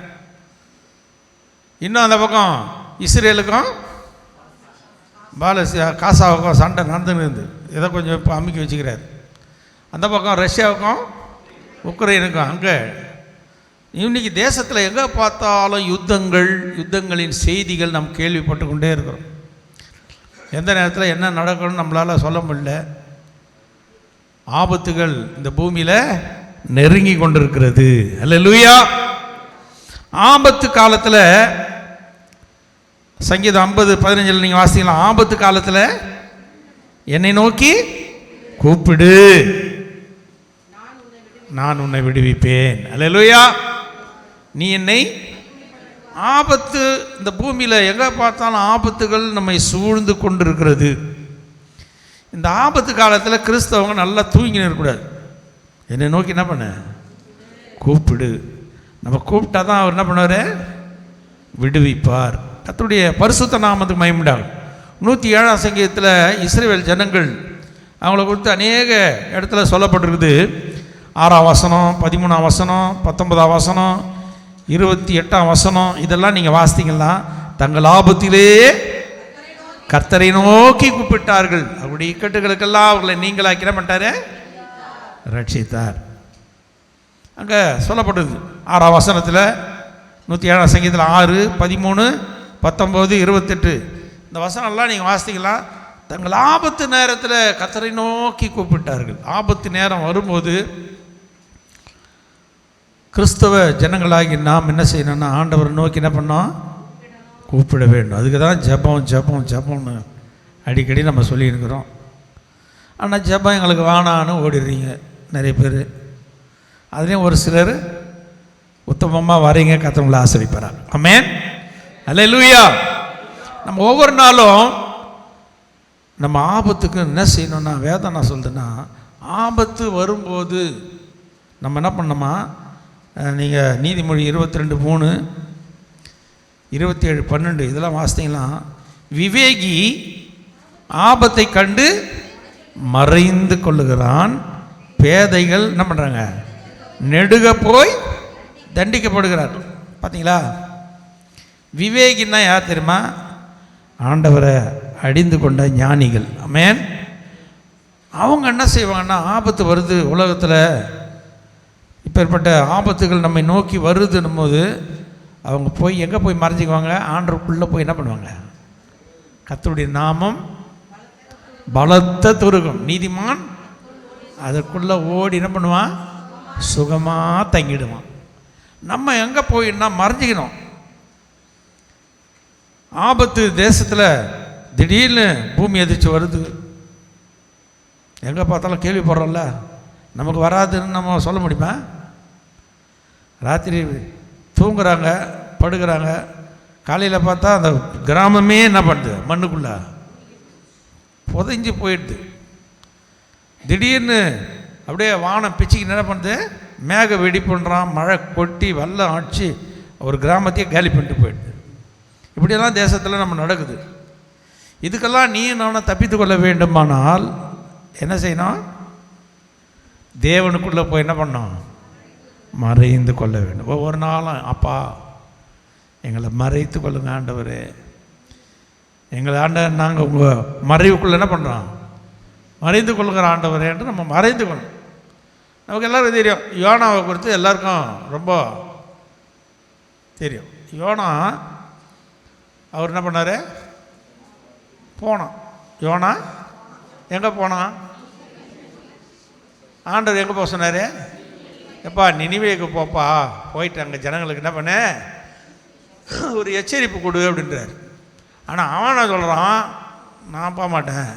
இன்னும் அந்த பக்கம் இஸ்ரேலுக்கும் காசாவுக்கும் சண்டை நடந்துன்னு இருந்து இதை கொஞ்சம் இப்போ அமுக்கி வச்சுக்கிறார். அந்த பக்கம் ரஷ்யாவுக்கும் உக்ரைனுக்கும். அங்கே இன்றைக்கி தேசத்தில் எங்கே பார்த்தாலும் யுத்தங்களின் செய்திகள் நாம் கேள்விப்பட்டு கொண்டே இருக்கிறோம். எந்த நேரத்தில் என்ன நடக்கணும்னு நம்மளால் சொல்ல முடியல. ஆபத்துகள் இந்த பூமியில் நெருங்கி கொண்டிருக்கிறது. அல்லேலூயா. ஆபத்து காலத்தில் சங்கீதம் 50:15 நீங்கள் வாசிக்கலாம். ஆபத்து காலத்தில் என்னை நோக்கி கூப்பிடு, நான் உன்னை விடுவிப்பேன். அல்லேலூயா. நீ என்னை ஆபத்து, இந்த பூமியில் எங்கே பார்த்தாலும் ஆபத்துகள் நம்மை சூழ்ந்து கொண்டு இருக்கிறது. இந்த ஆபத்து காலத்தில் கிறிஸ்தவங்க நல்லா தூங்கின்னு இருக்கக்கூடாது. என்னை நோக்கி என்ன பண்ண, கூப்பிடு. நம்ம கூப்பிட்டா தான் அவர் என்ன பண்ணுவார், விடுவிப்பார். கர்த்தருடைய பரிசுத்த நாமத்துக்கு மகிமை உண்டாகும். 107ஆம் சங்கீதத்தில் இஸ்ரவேல் ஜனங்கள் அவங்கள குறித்து அநேக இடத்துல சொல்லப்பட்டிருக்குது. 6ஆம் வசனம், 13ஆம் வசனம், 19ஆம் வசனம், 28ஆம் வசனம், இதெல்லாம் நீங்கள் வாசித்தீங்கன்னா தங்கள் ஆபத்திலே கர்த்தரை நோக்கி கூப்பிட்டார்கள். அவருடைய இக்கட்டுகளுக்கெல்லாம் அவர்களை நீங்களாக்கி என்ன பண்ணிட்டாரு, ரட்சித்தார். அங்கே சொல்லப்படுது 6ஆம் வசனத்தில் 107ஆம் சங்கீதத்தில் 6, 13, 19, 28 இந்த வசனம்லாம் நீங்கள் வாசித்தீங்களா? தங்கள் ஆபத்து நேரத்தில் கர்த்தரை நோக்கி கூப்பிட்டார்கள். ஆபத்து நேரம் வரும்போது கிறிஸ்தவ ஜனங்களாகி நாம் என்ன செய்யணும்னா ஆண்டவரை நோக்கி என்ன பண்ணோம், கூப்பிட வேண்டும். அதுக்கு தான் ஜெபம் ஜெபம் ஜெபம்னு அடிக்கடி நம்ம சொல்லியிருக்கிறோம். ஆனால் ஜெபம் எங்களுக்கு வேணான்னு ஓடிடுறீங்க நிறைய பேர். அதுலேயும் ஒரு சிலர் உத்தமமாக வரீங்க, கர்த்தர் ஆசீர்வதிப்பார். ஆமென். அல்லேலூயா. நம்ம ஒவ்வொரு நாளும் நம்ம ஆபத்துக்கு என்ன செய்யணும்னா, வேதம் என்ன சொல்லுதுன்னா, ஆபத்து வரும்போது நம்ம என்ன பண்ணோமா, நீங்கள் நீதிமொழி 22:3, 27:12 இதெல்லாம் வாசித்தீங்கன்னா, விவேகி ஆபத்தை கண்டு மறைந்து கொள்ளுகிறான், பேதைகள் என்ன பண்ணுறாங்க, நெடுக போய் தண்டிக்கப்படுகிறார். பார்த்தீங்களா? விவேகின்னா யார் தெரியுமா? ஆண்டவரை அடிந்து கொண்ட ஞானிகள். ஆமென். அவங்க என்ன செய்வாங்கன்னா, ஆபத்து வருது உலகத்தில், இப்பேற்பட்ட ஆபத்துகள் நம்மை நோக்கி வருதுன்னும் போது அவங்க போய் எங்கே போய் மறைஞ்சிக்குவாங்க, ஆண்டவருக்குள்ளே போய் என்ன பண்ணுவாங்க, கர்த்தருடைய நாமம் பலத்த துருகம், நீதிமான் அதற்குள்ளே ஓடி என்ன பண்ணுவான், சுகமாக தங்கிடுவான். நம்ம எங்கே போயின்னா மறைஞ்சிக்கணும். ஆபத்து தேசத்தில் திடீர்னு பூமி எதிர்ச்சி வருது, எங்கே பார்த்தாலும் கேள்விப்படுறோம்ல. நமக்கு வராதுன்னு நம்ம சொல்ல முடியுமா? ராத்திரி தூங்குறாங்க, படுக்கிறாங்க, காலையில் பார்த்தா அந்த கிராமமே என்ன பண்ணுது, மண்ணுக்குள்ளே புதைஞ்சி போயிடுது. திடீர்னு அப்படியே வானம் பிச்சுக்கு என்ன பண்ணுது, மேக வெடி பண்ணுறான், மழை கொட்டி வெள்ளம் அடிச்சு ஒரு கிராமத்தையே காலி பண்ணிட்டு போயிடுது. இப்படியெல்லாம் தேசத்தில் நம்ம நடக்குது. இதுக்கெல்லாம் நீ நானும் தப்பித்து கொள்ள வேண்டுமானால் என்ன செய்யணும், தேவனுக்குள்ளே போய் என்ன பண்ணோம், மறைந்து கொள்ள வேண்டும். ஒவ்வொரு நாளும் அப்பா எங்களை மறைத்து கொள்ளுங்க ஆண்டவரே, எங்களை ஆண்டவர் நாங்கள் உங்கள் மறைவுக்குள்ளே என்ன பண்ணுறோம், மறைந்து கொள்ளுகிற ஆண்டவரே என்று நம்ம மறைந்து கொள்ளணும். நமக்கு எல்லாருக்கும் தெரியும், யோனாவை குறித்து எல்லாருக்கும் ரொம்ப தெரியும். யோனா அவர் என்ன பண்ணார், போனான். யோனா எங்கே போனான், ஆண்டவர் எங்கே போக சொன்னார், எப்பா நினிவேக்கு போப்பா, போயிட்டு அங்கே ஜனங்களுக்கு என்ன பண்ண ஒரு எச்சரிப்பு கொடு அப்படின்றார். ஆனால் அவன் என்ன சொல்கிறான், நான் போக மாட்டேன்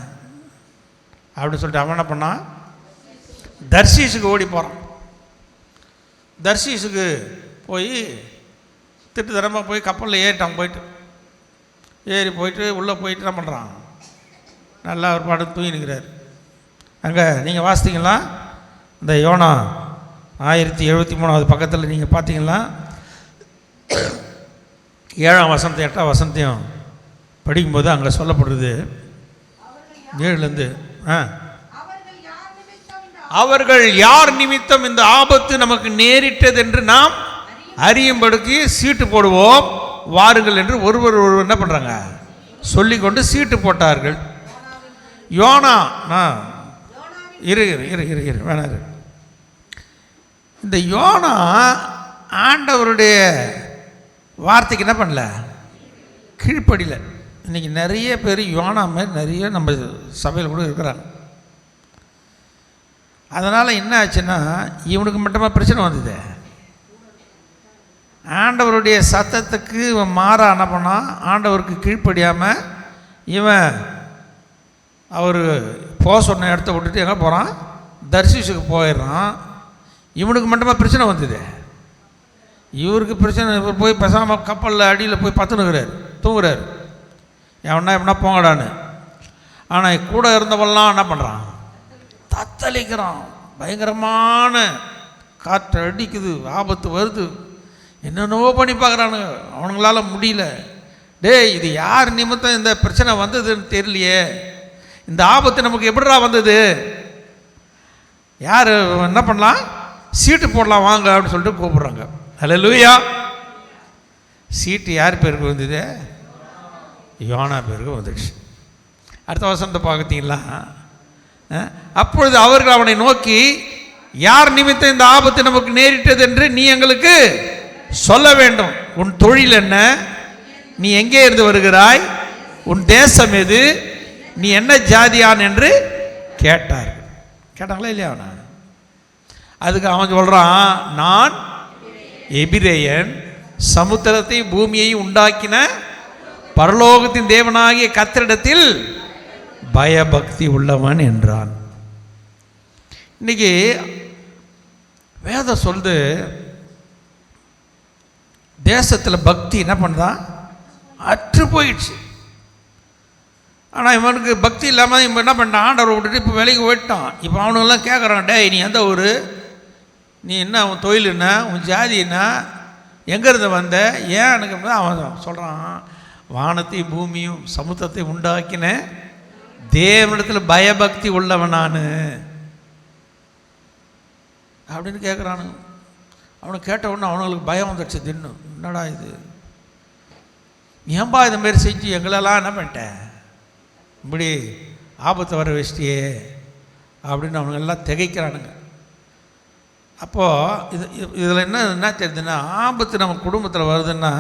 அப்படின்னு சொல்லிட்டு அவன் என்ன பண்ணான், தர்ஷீஸுக்கு ஓடி போகிறான். தர்ஷீஸுக்கு போய் திட்டுத்தரமாக போய் கப்பலில் ஏறிட்டான். போயிட்டு உள்ளே போயிட்டு என்ன பண்ணுறான், நல்லா ஒரு பாட்டு தூங்கி நிற்கிறார். அங்கே நீங்கள் வாசித்தீங்களா, இந்த யோனா 1073 பக்கத்தில் நீங்கள் பார்த்தீங்களா, 7ஆம் வசனத்தை 8ஆம் வசனத்தையும் படிக்கும்போது அங்கே சொல்லப்படுறது 7லேருந்து அவர்கள் யார் நிமித்தம் இந்த ஆபத்து நமக்கு நேரிட்டது என்று நாம் அறியும்படிக்கு சீட்டு போடுவோம் வாருங்கள் என்று ஒருவர் என்ன பண்ணுறாங்க சொல்லிக்கொண்டு சீட்டு போட்டார்கள். யோனா இரு வேணாரு. இந்த யோனா ஆண்டவருடைய வார்த்தைக்கு என்ன பண்ணல, கீழ்ப்படியில. இன்றைக்கி நிறைய பேர் யோனா மாதிரி நிறைய நம்ம சபையில் கூட இருக்கிறாங்க. அதனால் என்ன ஆச்சுன்னா, இவனுக்கு மட்டுமா பிரச்சனை வந்தது, ஆண்டவருடைய சத்தத்துக்கு இவன் மாற என்ன பண்ணான், ஆண்டவருக்கு கீழ்ப்படியாமல் இவன் அவர் போக சொன்ன இடத்த விட்டுட்டு எங்கே போகிறான், தர்ஷீஸுக்கு போயிடுறான். இவனுக்கு மட்டுமா பிரச்சனை வந்தது, இவருக்கு பிரச்சனை. இவர் போய் பேசாமல் கப்பலில் அடியில் போய் பத்துனுக்கிறார், தூங்குறாரு, எப்படின்னா போங்கடான்னு. ஆனால் கூட இருந்தவெல்லாம் என்ன பண்ணுறான், தத்தளிக்கிறான். பயங்கரமான காற்று அடிக்குது, ஆபத்து வருது, என்னென்னவோ பண்ணி பார்க்குறானுங்க, அவனுங்களால முடியல. டேய், இது யார் நிமித்தம் இந்த பிரச்சனை வந்ததுன்னு தெரியலையே, இந்த ஆபத்து நமக்கு எப்படிடா வந்தது, யார் என்ன பண்ணலாம், சீட்டு போடலாம் வாங்க அப்படின்னு சொல்லிட்டு கூப்பிட்றாங்க. ஹல்லேலூயா. சீட்டு யார் பேருக்கு வந்தது, யோனா பேருக்கு வந்துடுச்சு. அடுத்த வசனத்தை பார்த்தீங்களா, அப்பொழுது அவர்கள் அவனை நோக்கி, யார் நிமித்தம் இந்த ஆபத்து நமக்கு நேரிட்டது என்று நீ எங்களுக்கு சொல்ல வேண்டும், உன் தொழில் என்ன, நீ எங்கே இருந்து வருகிறாய், உன் தேசம் எது, நீ என்ன ஜாதியான் என்று கேட்டார்கள். கேட்டாங்களா இல்லையா அவனை? அதுக்கு அவன் சொல்கிறான், நான் எபிரேயன், சமுத்திரத்தை பூமியை உண்டாக்கின பரலோகத்தின் தேவனாகிய கர்த்தரிடத்தில் பயபக்தி உள்ளவன் என்றான். இன்னைக்கு வேதம் சொல்லுது, தேசத்தில் பக்தி என்ன பண்ணுதான், அற்று போயிடுச்சு. ஆனால் இவனுக்கு பக்தி இல்லாமல் இவன் என்ன பண்ணிட்டான், ஆண்டவரை விட்டுட்டு இப்போ வேலைக்கு போயிட்டான். இப்போ அவனுங்கெல்லாம் கேட்குறான், டேய் நீ எந்த ஊர், நீ என்ன, உன் தொழில் என்ன, உன் ஜாதி என்ன, எங்கேருந்து வந்த, ஏன் எனக்கு அவன் சொல்கிறான், வானத்தையும் பூமியும் சமுத்திரத்தை உண்டாக்கின தேவனிடத்தில் பயபக்தி உள்ளவன் நான் அப்படின்னு கேட்குறானு. அவனை கேட்ட உடனே அவனுங்களுக்கு பயம் வந்துடுச்சு. தின்னு, என்னடா இது, ஏன்பா இந்த மாதிரி செஞ்சு எங்களெல்லாம் என்ன பண்ணிட்டேன், இப்படி ஆபத்தை வர வச்சிட்டியே அப்படின்னு அவனுங்கெல்லாம் திகைக்கிறானுங்க. அப்போது இதில் என்ன தெரியுதுன்னா, ஆபத்து நம்ம குடும்பத்தில் வருதுன்னா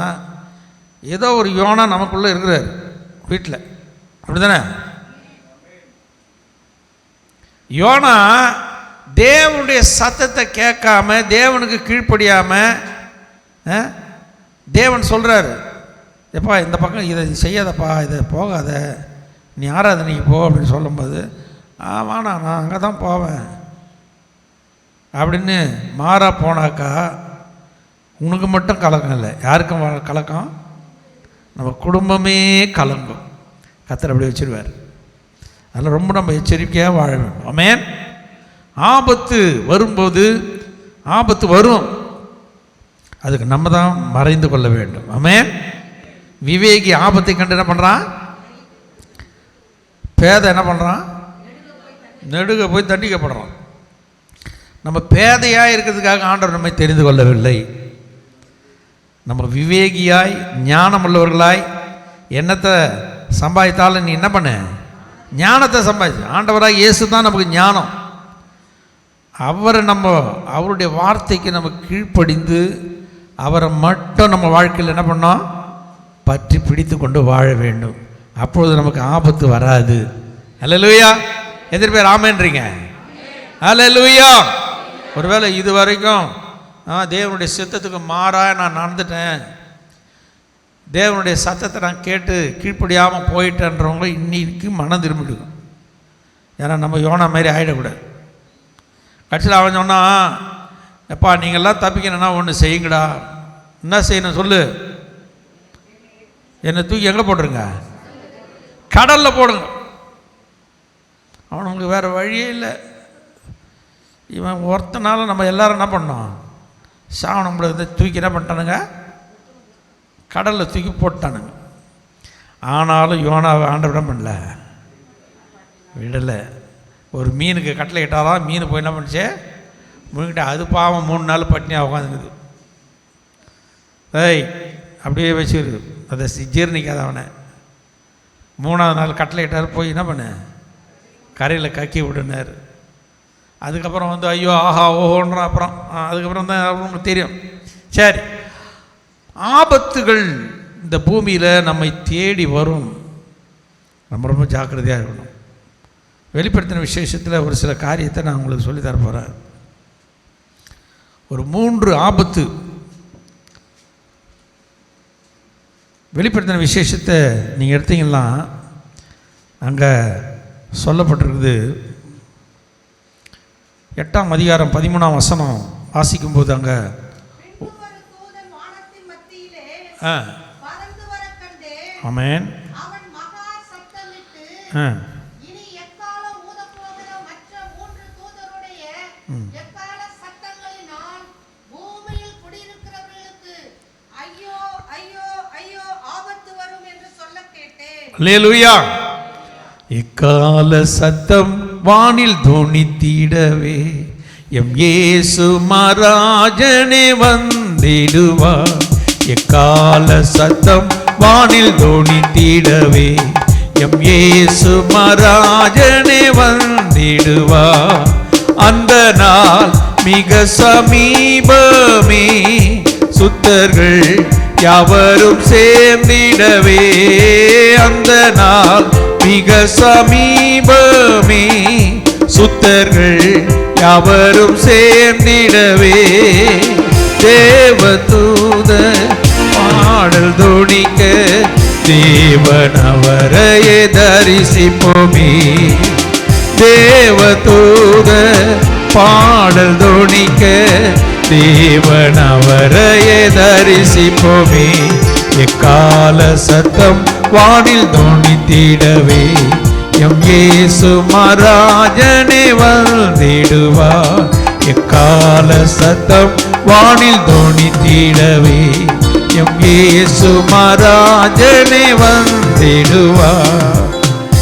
ஏதோ ஒரு யோனா நமக்குள்ளே இருக்கிறார் வீட்டில், அப்படி தானே? யோனா தேவனுடைய சத்தத்தை கேட்காம, தேவனுக்கு கீழ்ப்படியாமல், தேவன் சொல்கிறாரு, எப்பா இந்த பக்கம் இதை செய்யாதப்பா, இதை போகாத, நீ ஆராதனைக்கு போ அப்படின்னு சொல்லும்போது, வாண்ணா நான் அங்கே தான் போவேன் அப்படின்னு மாறா போனாக்கா உனக்கு மட்டும் கலக்கம் இல்லை, யாருக்கும் கலக்கம், நம்ம குடும்பமே கலங்கும். கர்த்தர் அப்படி வச்சிருவார். அதில் ரொம்ப நம்ம எச்சரிக்கையாக வாழ வேண்டும். ஆமென். ஆபத்து வரும்போது, ஆபத்து வரும், அதுக்கு நம்ம தான் மறைந்து கொள்ள வேண்டும். ஆமென். விவேகி ஆபத்தை கண்டு என்ன பண்ணுறான், பேதை என்ன பண்ணுறான், நெடுக போய் தண்டிக்கப்படுறான். நம்ம பேதையாக இருக்கிறதுக்காக ஆண்டவர் நம்மை தெரிந்து கொள்ளவில்லை. நம்ம விவேகியாய் ஞானம் உள்ளவர்களாய் என்னத்தை சம்பாதித்தாலும் நீ என்ன பண்ண, ஞானத்தை சம்பாதிச்சு. ஆண்டவராக இயேசு தான் நமக்கு ஞானம். அவரை அவருடைய வார்த்தைக்கு நம்ம கீழ்ப்படிந்து அவரை மட்டும் நம்ம வாழ்க்கையில் என்ன பண்ணோம், பற்றி பிடித்து கொண்டு வாழ வேண்டும். அப்பொழுது நமக்கு ஆபத்து வராது. அல்லேலூயா. எத்தனை பேர் ஆமென்றீங்க? அல்லேலூயா. ஒருவேளை இது வரைக்கும் தேவனுடைய சித்தத்துக்கு மாறாக நான் நடந்துட்டேன், தேவனுடைய சத்தத்தை நான் கேட்டு கீழ்ப்படியாமல் போயிட்டேன்றவங்க இன்னைக்கு மனம் திரும்பிடுவோம். ஏன்னா நம்ம யோனா மாதிரி ஆகிடக்கூடாது. கட்சியில் அவன் சொன்னான், எப்பா நீங்கள்லாம் தப்பிக்கணும்னா ஒன்று செய்யுங்கடா. என்ன செய்யணும் சொல்லு? என்னை தூக்கி எங்கே போட்டுருங்க? கடலில் போடுங்க. அவனுங்களுக்கு வேறு வழியே இல்லை. இவன் ஒருத்தனால நம்ம எல்லாரும் என்ன பண்ணோம், சாவணம்பளை தூக்கி என்ன பண்ணிட்டானுங்க, கடலில் தூக்கி போட்டானுங்க. ஆனாலும் யோனாவை ஆண்டவிடம் பண்ணல, விடலை. ஒரு மீனுக்கு கட்டளை இட்டாதான் மீன் போய் என்ன பண்ணிச்சு, முழுங்கிட்ட. அது பாவம் 3 நாள் பட்டினியாக உட்காந்துக்குது. ஏய் அப்படியே வச்சுருக்கு, அதை ஜீர்ணிக்காத அவனை. 3ஆவது நாள் கட்டளை இட்டார், போய் என்ன பண்ண கரையில் கக்கி விடுனார். அதுக்கப்புறம் ஐயோ ஆஹா ஓஹோன்ற. அப்புறம் அதுக்கப்புறம் தான் அவங்களுக்கு தெரியும். சரி, ஆபத்துகள் இந்த பூமியில் நம்மை தேடி வரும். நம்ம ரொம்ப ஜாக்கிரதையாக இருக்கணும். வெளிப்படுத்தின விசேஷத்தில் ஒரு சில காரியத்தை நான் உங்களுக்கு சொல்லித்தர போகிறேன். ஒரு 3 ஆபத்து வெளிப்படுத்தின விசேஷத்தை நீங்கள் எடுத்தீங்கன்னா அங்கே சொல்லப்பட்டிருக்குது. 8ஆம் அதிகாரம் 13ஆம் வசனம் வாசிக்கும்போது அங்கே ஆமென் அல்லேலூயா. இக்கால சத்தம் வானில் தொனித்திடவே எம் இயேசு மகாராஜனே வந்திடுவார். எக்கால சத்தம் வானில் தொனித்திடவே எம் இயேசு மகாராஜனே வந்திடுவார். அந்த நாள் மிக சமீபமே, சுத்தர்கள் யாவரும் சேர்ந்திடவே. அந்த நாள் மிக சமீபமே, சுத்தர்கள் யாவரும் சேர்ந்திடவே. தேவதூத பாடல் தொனிக்க தேவன் அவரையே தரிசிப்போமே. தேவதூத பாடல் தொனிக்க தேவன் அவரையே தரிசிப்போமே. எக்கால சத்தம் வானில் தொனித்திடவே எம் இயேசு மகாராஜனே வந்திடுவார். எக்கால சத்தம் வானில் தொனித்திடவே எம் இயேசு மகாராஜனே வந்திடுவார்.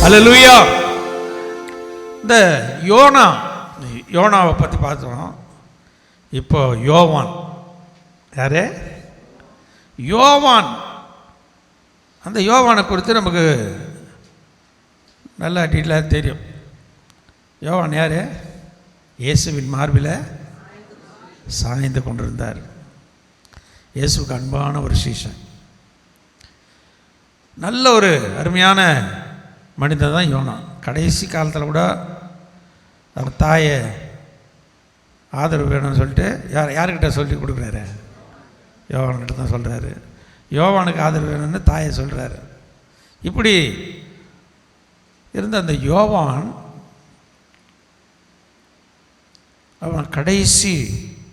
அல்லேலூயா. இந்த யோனாவை பற்றி பார்த்தோம். இப்போ யோவான் யாரு? யோவான். அந்த யோவானை குறித்து நமக்கு நல்லா டீட்டெயிலாக தெரியும். யோவான் யார்? இயேசுவின் மார்பில் சாய்ந்து கொண்டிருந்தார். இயேசுக்கு அன்பான ஒரு சீஷன், நல்ல ஒரு அருமையான மனிதன் தான் யோனா. கடைசி காலத்தில் கூட அவர் தாயை ஆதரவு வேணும்னு சொல்லிட்டு யார்கிட்ட சொல்லி கொடுக்குறாரு? யோவான்கிட்ட தான் சொல்கிறாரு. யோவானுக்கு ஆதரவு வேணும்னு தாயை சொல்கிறாரு. இப்படி இருந்த அந்த யோவான் அவன் கடைசி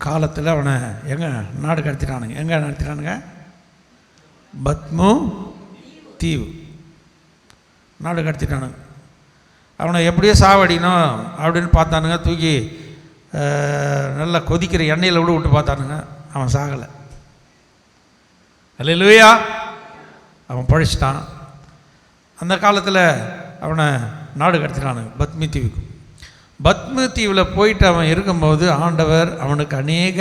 காலத்தில் அவனை எங்கே நாடு கடத்திட்டானுங்க? எங்கே நடத்திட்டானுங்க? பத்மு தீவு நாடு கடத்திட்டானுங்க. அவனை எப்படியோ சாவடினோம் அப்படின்னு பார்த்தானுங்க. தூக்கி நல்லா கொதிக்கிற எண்ணெயில் விட்டு பார்த்தானுங்க. அவன் சாகலை. அல்லேலூயா. அவன் பழிச்சிட்டான். அந்த காலத்தில் அவனை நாடு கடத்தினானுங்க பத்மி தீவுக்கு. பத்ம தீவில் போயிட்டு அவன் இருக்கும்போது ஆண்டவர் அவனுக்கு அநேக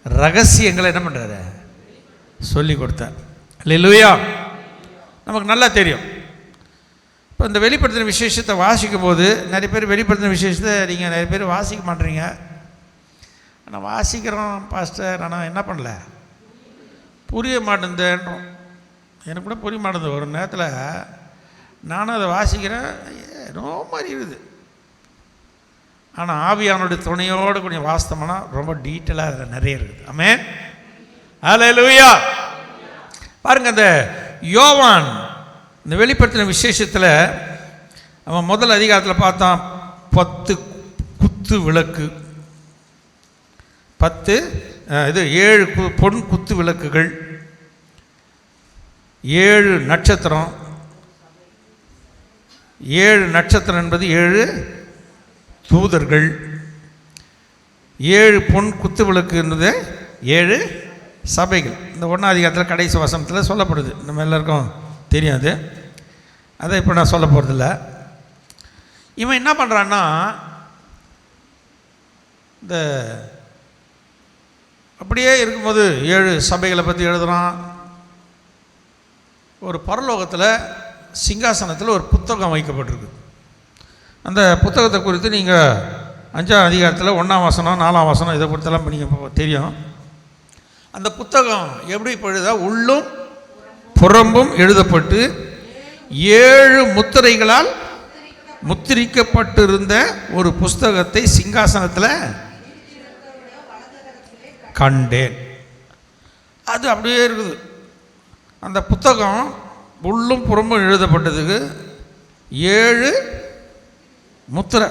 ரகசியங்களை என்ன பண்ணுறாரு சொல்லி கொடுத்தார். அல்லேலூயா. நமக்கு நல்லா தெரியும். இப்போ இந்த வெளிப்படுத்தின விசேஷத்தை வாசிக்கும் போது நிறைய பேர் வெளிப்படுத்தின விசேஷத்தை நீங்கள் நிறைய பேர் வாசிக்க மாட்டீங்க. ஆனால் வாசிக்கிறோம் பாஸ்டர், ஆனால் என்ன பண்ணல, புரிய மாட்டேன்றோம். எனக்கு கூட புரிய மாட்டேங்குது. ஒரு நேரத்தில் நானும் அதை வாசிக்கிறேன், ஏதோ மாதிரி இருக்குது. ஆனால் ஆவியானுடைய துணையோடு கொஞ்சம் வாஸ்தவம்னா ரொம்ப டீட்டெயிலாக அதில் நிறைய இருக்குது. ஆமென். அல்லேலூயா. பாருங்கள், அந்த யோவான் இந்த வெளிப்படுத்தின விசேஷத்தில் அவன் முதல் அதிகாரத்தில் பார்த்தான் 10 குத்து விளக்கு, 7 பொன் குத்து விளக்குகள், 7 நட்சத்திரம். 7 நட்சத்திரம் என்பது 7 தூதர்கள். 7 பொன் குத்து விளக்கு என்பது 7 சபைகள். இந்த 1ஆம் அதிகாரத்தில் கடைசி வசனத்தில் சொல்லப்படுது. நம்ம எல்லாருக்கும் தெரியாது, அதை இப்போ நான் சொல்ல போகிறதில்ல. இவன் என்ன பண்ணுறான்னா, இந்த அப்படியே இருக்கும்போது 7 சபைகளை பற்றி எழுதுகிறான். ஒரு பரலோகத்தில் சிங்காசனத்தில் ஒரு புத்தகம் வைக்கப்பட்டிருக்கு. அந்த புத்தகத்தை குறித்து நீங்கள் 5ஆம் அதிகாரத்தில் 1ஆம் வசனம் 4ஆம் வசனம் இதை பொறுத்தெல்லாம் நீங்கள் தெரியும். அந்த புத்தகம் எப்படி எழுதா, உள்ளும் புறம்பும் எழுதப்பட்டு 7 முத்திரைகளால் முத்திரிக்கப்பட்டிருந்த ஒரு புஸ்தகத்தை சிங்காசனத்தில் கண்டேன். அது அப்படியே இருக்குது. அந்த புத்தகம் உள்ளும் புறம்பும் எழுதப்பட்டதுக்கு 7 முத்திரை,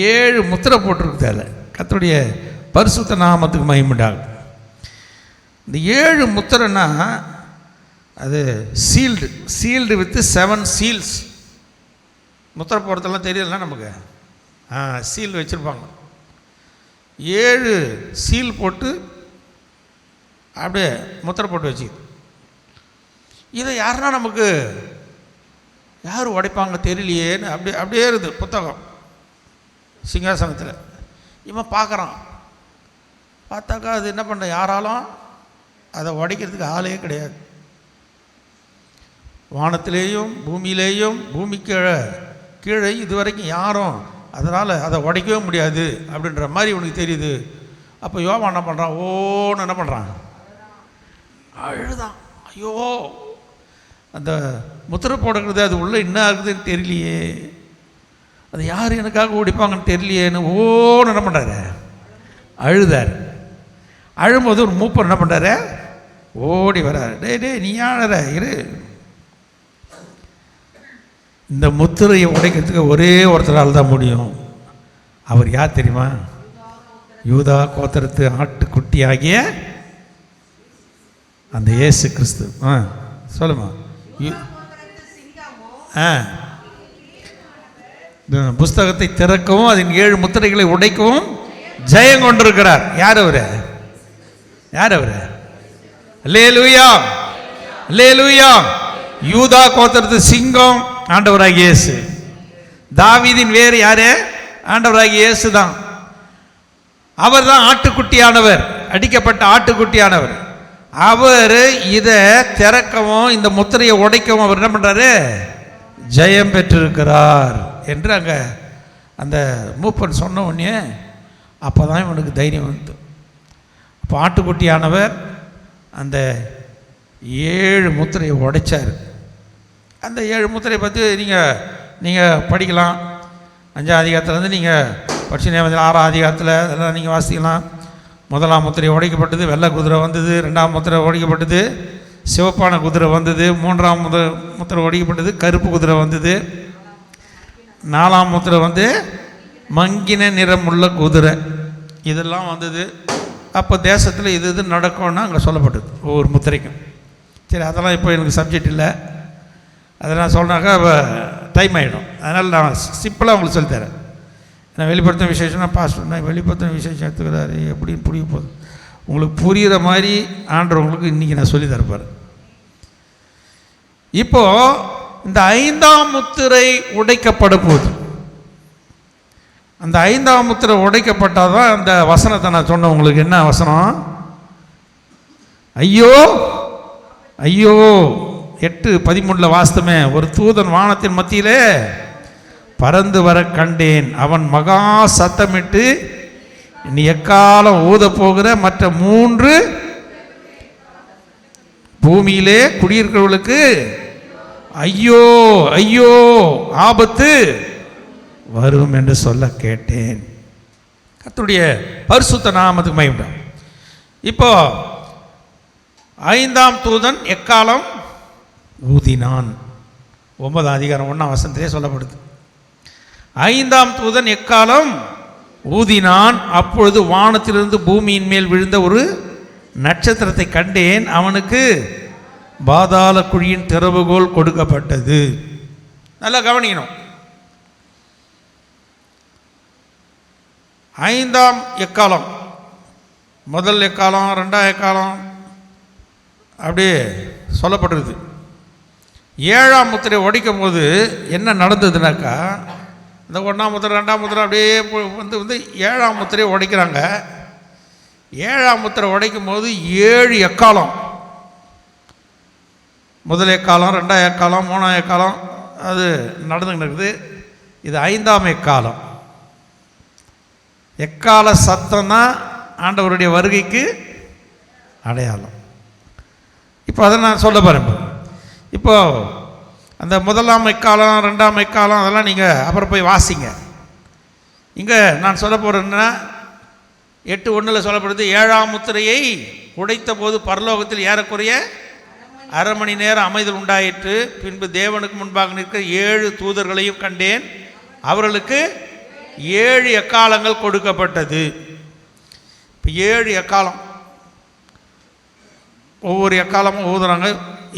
7 முத்திரை போட்டிருக்கு. அதில் கர்த்தருடைய பரிசுத்த நாமத்துக்கு மகிமையுண்டாகும். இந்த 7 முத்திரைன்னா அது சீல்டு வித் 7 சீல்ஸ். முத்திரை போடுறதெல்லாம் தெரியல நமக்கு. சீல் வச்சுருப்பாங்க. 7 சீல் போட்டு அப்படியே முத்திரை போட்டு வச்சு, இதை யாருன்னா நமக்கு யார் உடைப்பாங்க தெரியலையேன்னு அப்படியே இருக்குது புத்தகம் சிங்காசனத்தில். இவன் பார்க்குறான். பார்த்தாக்கா அது என்ன பண்ண, யாராலும் அதை உடைக்கிறதுக்கு ஆளே கிடையாது. வானத்திலேயும் பூமியிலேயும் பூமிக்கு கீழே இதுவரைக்கும் யாரும் அதனால் அதை உடைக்கவே முடியாது அப்படின்ற மாதிரி உனக்கு தெரியுது. அப்போ யோவான் என்ன பண்ணுறான், ஓன்னு என்ன பண்ணுறான், அழுதான். ஐயோ, அந்த முத்திரை போடுறது அது உள்ளே என்ன இருக்குதுன்னு தெரியலையே, அது யார் எனக்காக உடைப்பாங்கன்னு தெரியலையேன்னு ஓன்னு என்ன பண்ணுறாரு, அழுதார். அழும்போது ஒரு மூப்பர் என்ன பண்ணுறாரு, ஓடி வர்றாரு. டே நீ ஆழற இரு, இந்த முத்திரையை உடைக்கிறதுக்கு ஒரே ஒருத்தரால் தான் முடியும். அவர் யார் தெரியுமா, யூதா கோத்திரத்து ஆட்டுக்குட்டி ஆகிய அந்த இயேசு கிறிஸ்து. சொல்லுமா. புஸ்தகத்தை திறக்கவும் அதன் 7 முத்திரைகளை உடைக்கவும் ஜெயம் கொண்டிருக்கிறார். யார் அவரு, யார் அவரு? அல்லேலூயா, அல்லேலூயா. யூதா கோத்திரத்து சிங்கம் ஆண்டவராகிய இயேசு. தாவீதின் வேறு யாரு, ஆண்டவராகிய இயேசு தான். அவர் தான் ஆட்டுக்குட்டியானவர், அடிக்கப்பட்ட ஆட்டுக்குட்டியானவர். அவர் இதை திறக்கவும் இந்த முத்திரையை உடைக்கவும் அவர் என்ன பண்ணுறாரு, ஜெயம் பெற்றிருக்கிறார் என்று அங்கே அந்த மூப்பன் சொன்ன உடனே அப்போ தான் இவனுக்கு தைரியம் வந்து. அப்போ ஆட்டுக்குட்டியானவர் அந்த 7 முத்திரையை உடைச்சார். அந்த 7 முத்திரையை பற்றி நீங்கள் படிக்கலாம். 5ஆம் அதிகாரத்துலேருந்து நீங்கள் படிச்சு 6ஆம் அதிகாரத்தில் அதெல்லாம் நீங்கள் வாசிக்கலாம். 1ஆம் முத்திரை உடைக்கப்பட்டது, வெள்ளை குதிரை வந்தது. 2ஆம் முத்திரை உடைக்கப்பட்டது, சிவப்பான குதிரை வந்தது. 3ஆம் முத்திரை உடைக்கப்பட்டது, கருப்பு குதிரை வந்தது. 4ஆம் முத்திரை வந்து மங்கின நிறமுள்ள குதிரை. இதெல்லாம் வந்தது. அப்போ தேசத்தில் இது நடக்கும்னா அங்கே சொல்லப்பட்டது ஒவ்வொரு முத்திரைக்கும். சரி, அதெல்லாம் இப்போ எனக்கு சப்ஜெக்ட் இல்லை, அதெல்லாம் சொன்னாக்கா டைம் ஆகிடும். அதனால் நான் சிம்பிளாக உங்களுக்கு சொல்லித்தரேன். நான் வெளிப்படுத்தின விசேஷம்னா பாஸ்டர் நான் வெளிப்படுத்தின விசேஷம் எடுத்துக்கிறாரு எப்படின்னு புரிய போகுது. உங்களுக்கு புரிகிற மாதிரி ஆண்டவங்களுக்கு இன்றைக்கி நான் சொல்லி தரப்பார். இப்போது இந்த 5ஆம் முத்திரை உடைக்கப்பட போகுது. அந்த 5ஆம் முத்திரை உடைக்கப்பட்டால் தான் அந்த வசனத்தை நான் சொன்னேன் உங்களுக்கு. என்ன வசனம்? ஐயோ ஐயோ 8:13 வாஸ்தமே. ஒரு தூதன் வானத்தின் மத்தியிலே பறந்து வர கண்டேன். அவன் மகா சத்தமிட்டு, நீ எக்காலம் ஊத போகிற மற்ற 3 பூமியிலே குடியிருக்கிறவர்களுக்கு ஐயோ ஐயோ ஆபத்து வரும் என்று சொல்ல கேட்டேன். கர்த்தருடைய பரிசுத்த நாமத்துக்கு மகிமை. இப்போ 5ஆம் தூதன் எக்காலம் ஊதினான். 9ஆம் அதிகாரம் 1ஆம் வசனத்திலே சொல்லப்படுது. 5ஆம் தூதன் எக்காலம் ஊதினான். அப்பொழுது வானத்திலிருந்து பூமியின் மேல் விழுந்த ஒரு நட்சத்திரத்தை கண்டேன். அவனுக்கு பாதாள குழியின் திறவுகோல் கொடுக்கப்பட்டது. நல்லா கவனிக்கணும். 5ஆம் எக்காலம், முதல் எக்காலம், 2ஆம் எக்காலம் அப்படியே சொல்லப்படுறது. 7ஆம் முத்திரை உடைக்கும் போது என்ன நடந்ததுனாக்கா, இந்த 1ஆம் முத்திரை 2ஆம் முத்திரை அப்படியே வந்து 7ஆம் முத்திரையை உடைக்கிறாங்க. 7ஆம் முத்திரை உடைக்கும் போது 7 எக்காலம், முதல் எக்காலம், 2ஆம் எக்காலம், 3ஆம் எக்காலம் அது நடந்துக்கிட்டு இருக்குது. இது 5ஆம் எக்காலம். எக்கால சத்தம் தான் ஆண்டவருடைய வருகைக்கு அடையாளம். இப்போ அதை நான் சொல்ல பாருங்க. இப்போ அந்த 1ஆம் எக்காலம், 2ஆம் எக்காலம் அதெல்லாம் நீங்கள் அப்புறம் போய் வாசிங்க. இங்கே நான் சொல்ல போகிறேன்னா 8:1 சொல்லப்படுது, 7ஆம் முத்திரையை உடைத்த போது பரலோகத்தில் ஏறக்குறைய 1/2 மணி நேரம் அமைதல் உண்டாயிற்று. பின்பு தேவனுக்கு முன்பாக நிற்கிற 7 தூதர்களையும் கண்டேன். அவர்களுக்கு 7 எக்காலங்கள் கொடுக்கப்பட்டது. இப்போ 7 எக்காலம், ஒவ்வொரு எக்காலமும் ஊதுறாங்க.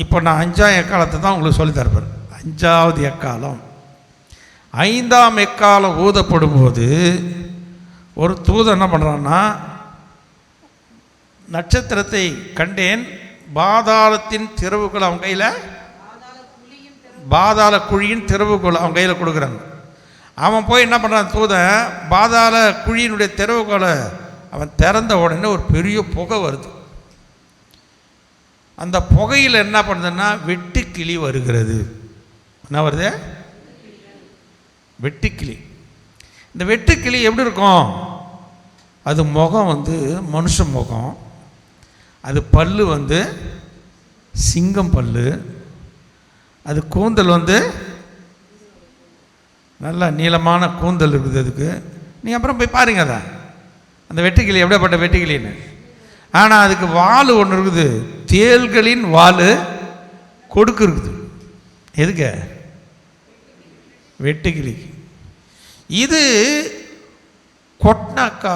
இப்போ நான் 5ஆம் எக்காலத்தை தான் உங்களுக்கு சொல்லி தரப்பேன். 5வது எக்காலம், 5ஆம் எக்காலம் ஊதப்படும் போது ஒரு தூதன் என்ன பண்ணுறான்னா, நட்சத்திரத்தை கண்டேன். பாதாளத்தின் திறவுகள் அவன் கையில், பாதாள குழியின் திறவுகள் அவன் கையில் கொடுக்குறாங்க. அவன் போய் என்ன பண்ணுறான், தூதன் பாதாள குழியினுடைய திறவுகளை அவன் திறந்த உடனே ஒரு பெரிய புகை வருது. அந்த புகையில் என்ன பண்ணுதுன்னா வெட்டுக்கிளி வருகிறது. என்ன வருது? வெட்டுக்கிளி. இந்த வெட்டுக்கிளி எப்படி இருக்கும்? அது முகம் வந்து மனுஷ முகம், அது பல்லு வந்து சிங்கம் பல்லு, அது கூந்தல் வந்து நல்லா நீளமான கூந்தல் இருக்குது அதுக்கு. நீங்கள் அப்புறம் போய் பாருங்க அதை, அந்த வெட்டுக்கிளி எப்படிப்பட்ட வெட்டுக்கிளின்னு. ஆனால் அதுக்கு வால் ஒன்று இருக்குது, தேள்களின் வால் கொடுக்கு இருக்குது. எதுக்கு? வெட்டுக்கிளிக்கு. இது கொட்டினாக்கா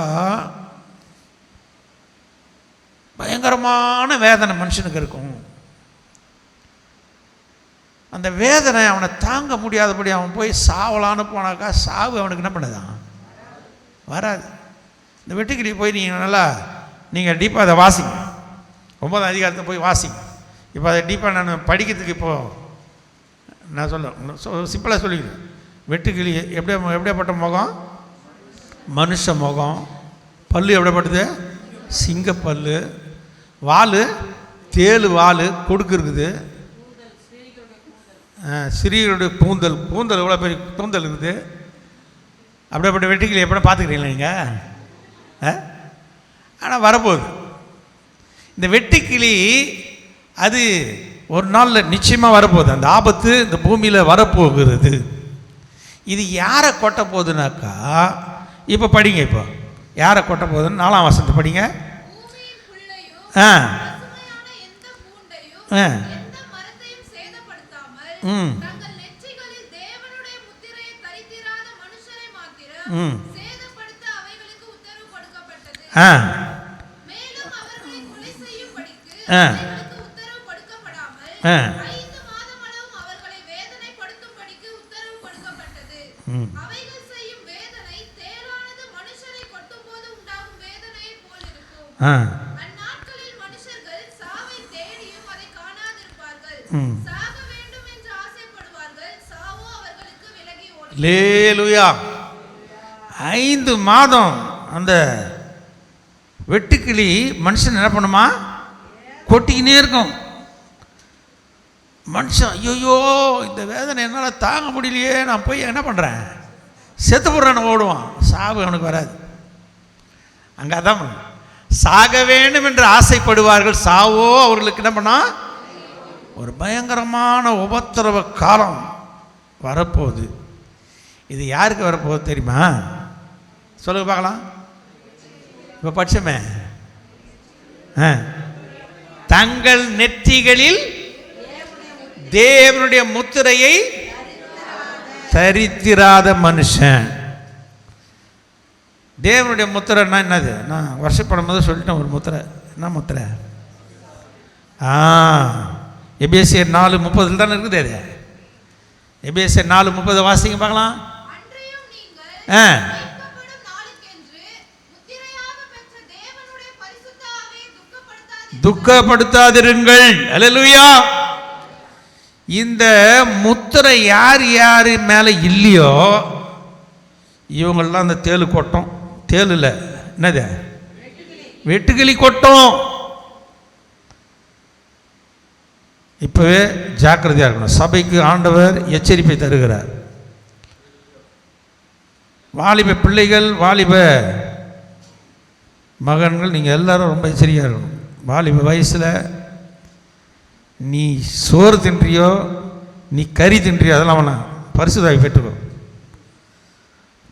பயங்கரமான வேதனை மனுஷனுக்கு இருக்கும். அந்த வேதனை அவனை தாங்க முடியாதபடி அவன் போய் சாவலான்னு போனாக்கா சாவு அவனுக்கு என்ன பண்ணுதான்? வராது. இந்த வெட்டுக்கிளி போய் நீங்கள் நல்லா நீங்கள் டீப்பாக அதை வாசிங்க. 9ஆம் அதிகாரத்தை போய் வாசிங்க. இப்போ அதை டீப்பாக நான் படிக்கிறதுக்கு இப்போது நான் சொல்ல சிம்பிளாக சொல்லிக்கிறேன். வெட்டுக்கிளி எப்படியாப்பட்ட முகம்? மனுஷ முகம். பல்லு எப்படிப்பட்டது? சிங்கப்பல்லு. வால் தேளு வால் கொடுக்கு இருக்குது. சிறியருடைய கூந்தல், கூந்தல் எவ்வளோ பெரிய கூந்தல் இருக்குது. அப்படியேப்பட்ட வெட்டுக்கிளி எப்படின்னா பார்த்துக்கிறீங்களா நீங்கள்? ஆனால் வரப்போகுது இந்த வெட்டுக்கிளி. அது ஒரு நாளில் நிச்சயமாக வரப்போகுது. அந்த ஆபத்து இந்த பூமியில் வரப்போகிறது. இது யாரை கொட்ட போகுதுனாக்கா, இப்போ படிங்க. இப்போ யாரை கொட்ட போகுதுன்னு 4ஆம் வசனத்தை படிங்க. லேலுயா. 5 மாதம் அந்த வெட்டுக்கிளி மனுஷன் என்ன பண்ணுமா, கொட்டிக்கினே இருக்கும். மனுஷன் ஐயோ இந்த வேதனை என்னால் தாங்க முடியலையே, நான் போய் என்ன பண்ணுறேன், செத்து போடுறான்னு ஓடுவான். சாவு அவனுக்கு வராது. அங்கே அதான் சாக வேண்டும் என்று ஆசைப்படுவார்கள், சாவோ அவர்களுக்கு என்ன பண்ணா, ஒரு பயங்கரமான உபத்திரவ காலம் வரப்போகுது. இது யாருக்கு வரப்போகுது தெரியுமா? சொல்லுங்க பார்க்கலாம். இப்போ பட்சமே தங்கள் நெற்றிகளில் தேவனுடைய முத்திரையை தரித்திராத மனுஷன். தேவனுடைய முத்திரைன்னா என்னது? நான் வருஷப்படும் போது சொல்லிட்டேன். ஒரு முத்திரை என்ன முத்திரை? எபேசியர் 4:30 தானே இருக்குது. அது எபேசியர் 4:30 வாசிங்க பார்க்கலாம். துக்கப்படுத்தாதிருங்கள். அல்லேலூயா. இந்த முத்திரை யார் யார் மேலே இல்லையோ இவங்கெல்லாம் அந்த தேளு கொட்டும். தேளு இல்லை, என்னது, வெட்டுக்கிளி கொட்டும். இப்போவே ஜாக்கிரதையாக இருக்கணும். சபைக்கு ஆண்டவர் எச்சரிப்பை தருகிறார். வாலிப பிள்ளைகள், வாலிப மகன்கள், நீங்கள் எல்லாரும் ரொம்ப எச்சரிக்கையாக இருக்கணும். வாலிப வயசில் நீ சோறு தின்றியோ நீ கறி தின்றியோ அதெல்லாம் வேணாம், பரிசுத்தாவி பெற்றுக்கோ.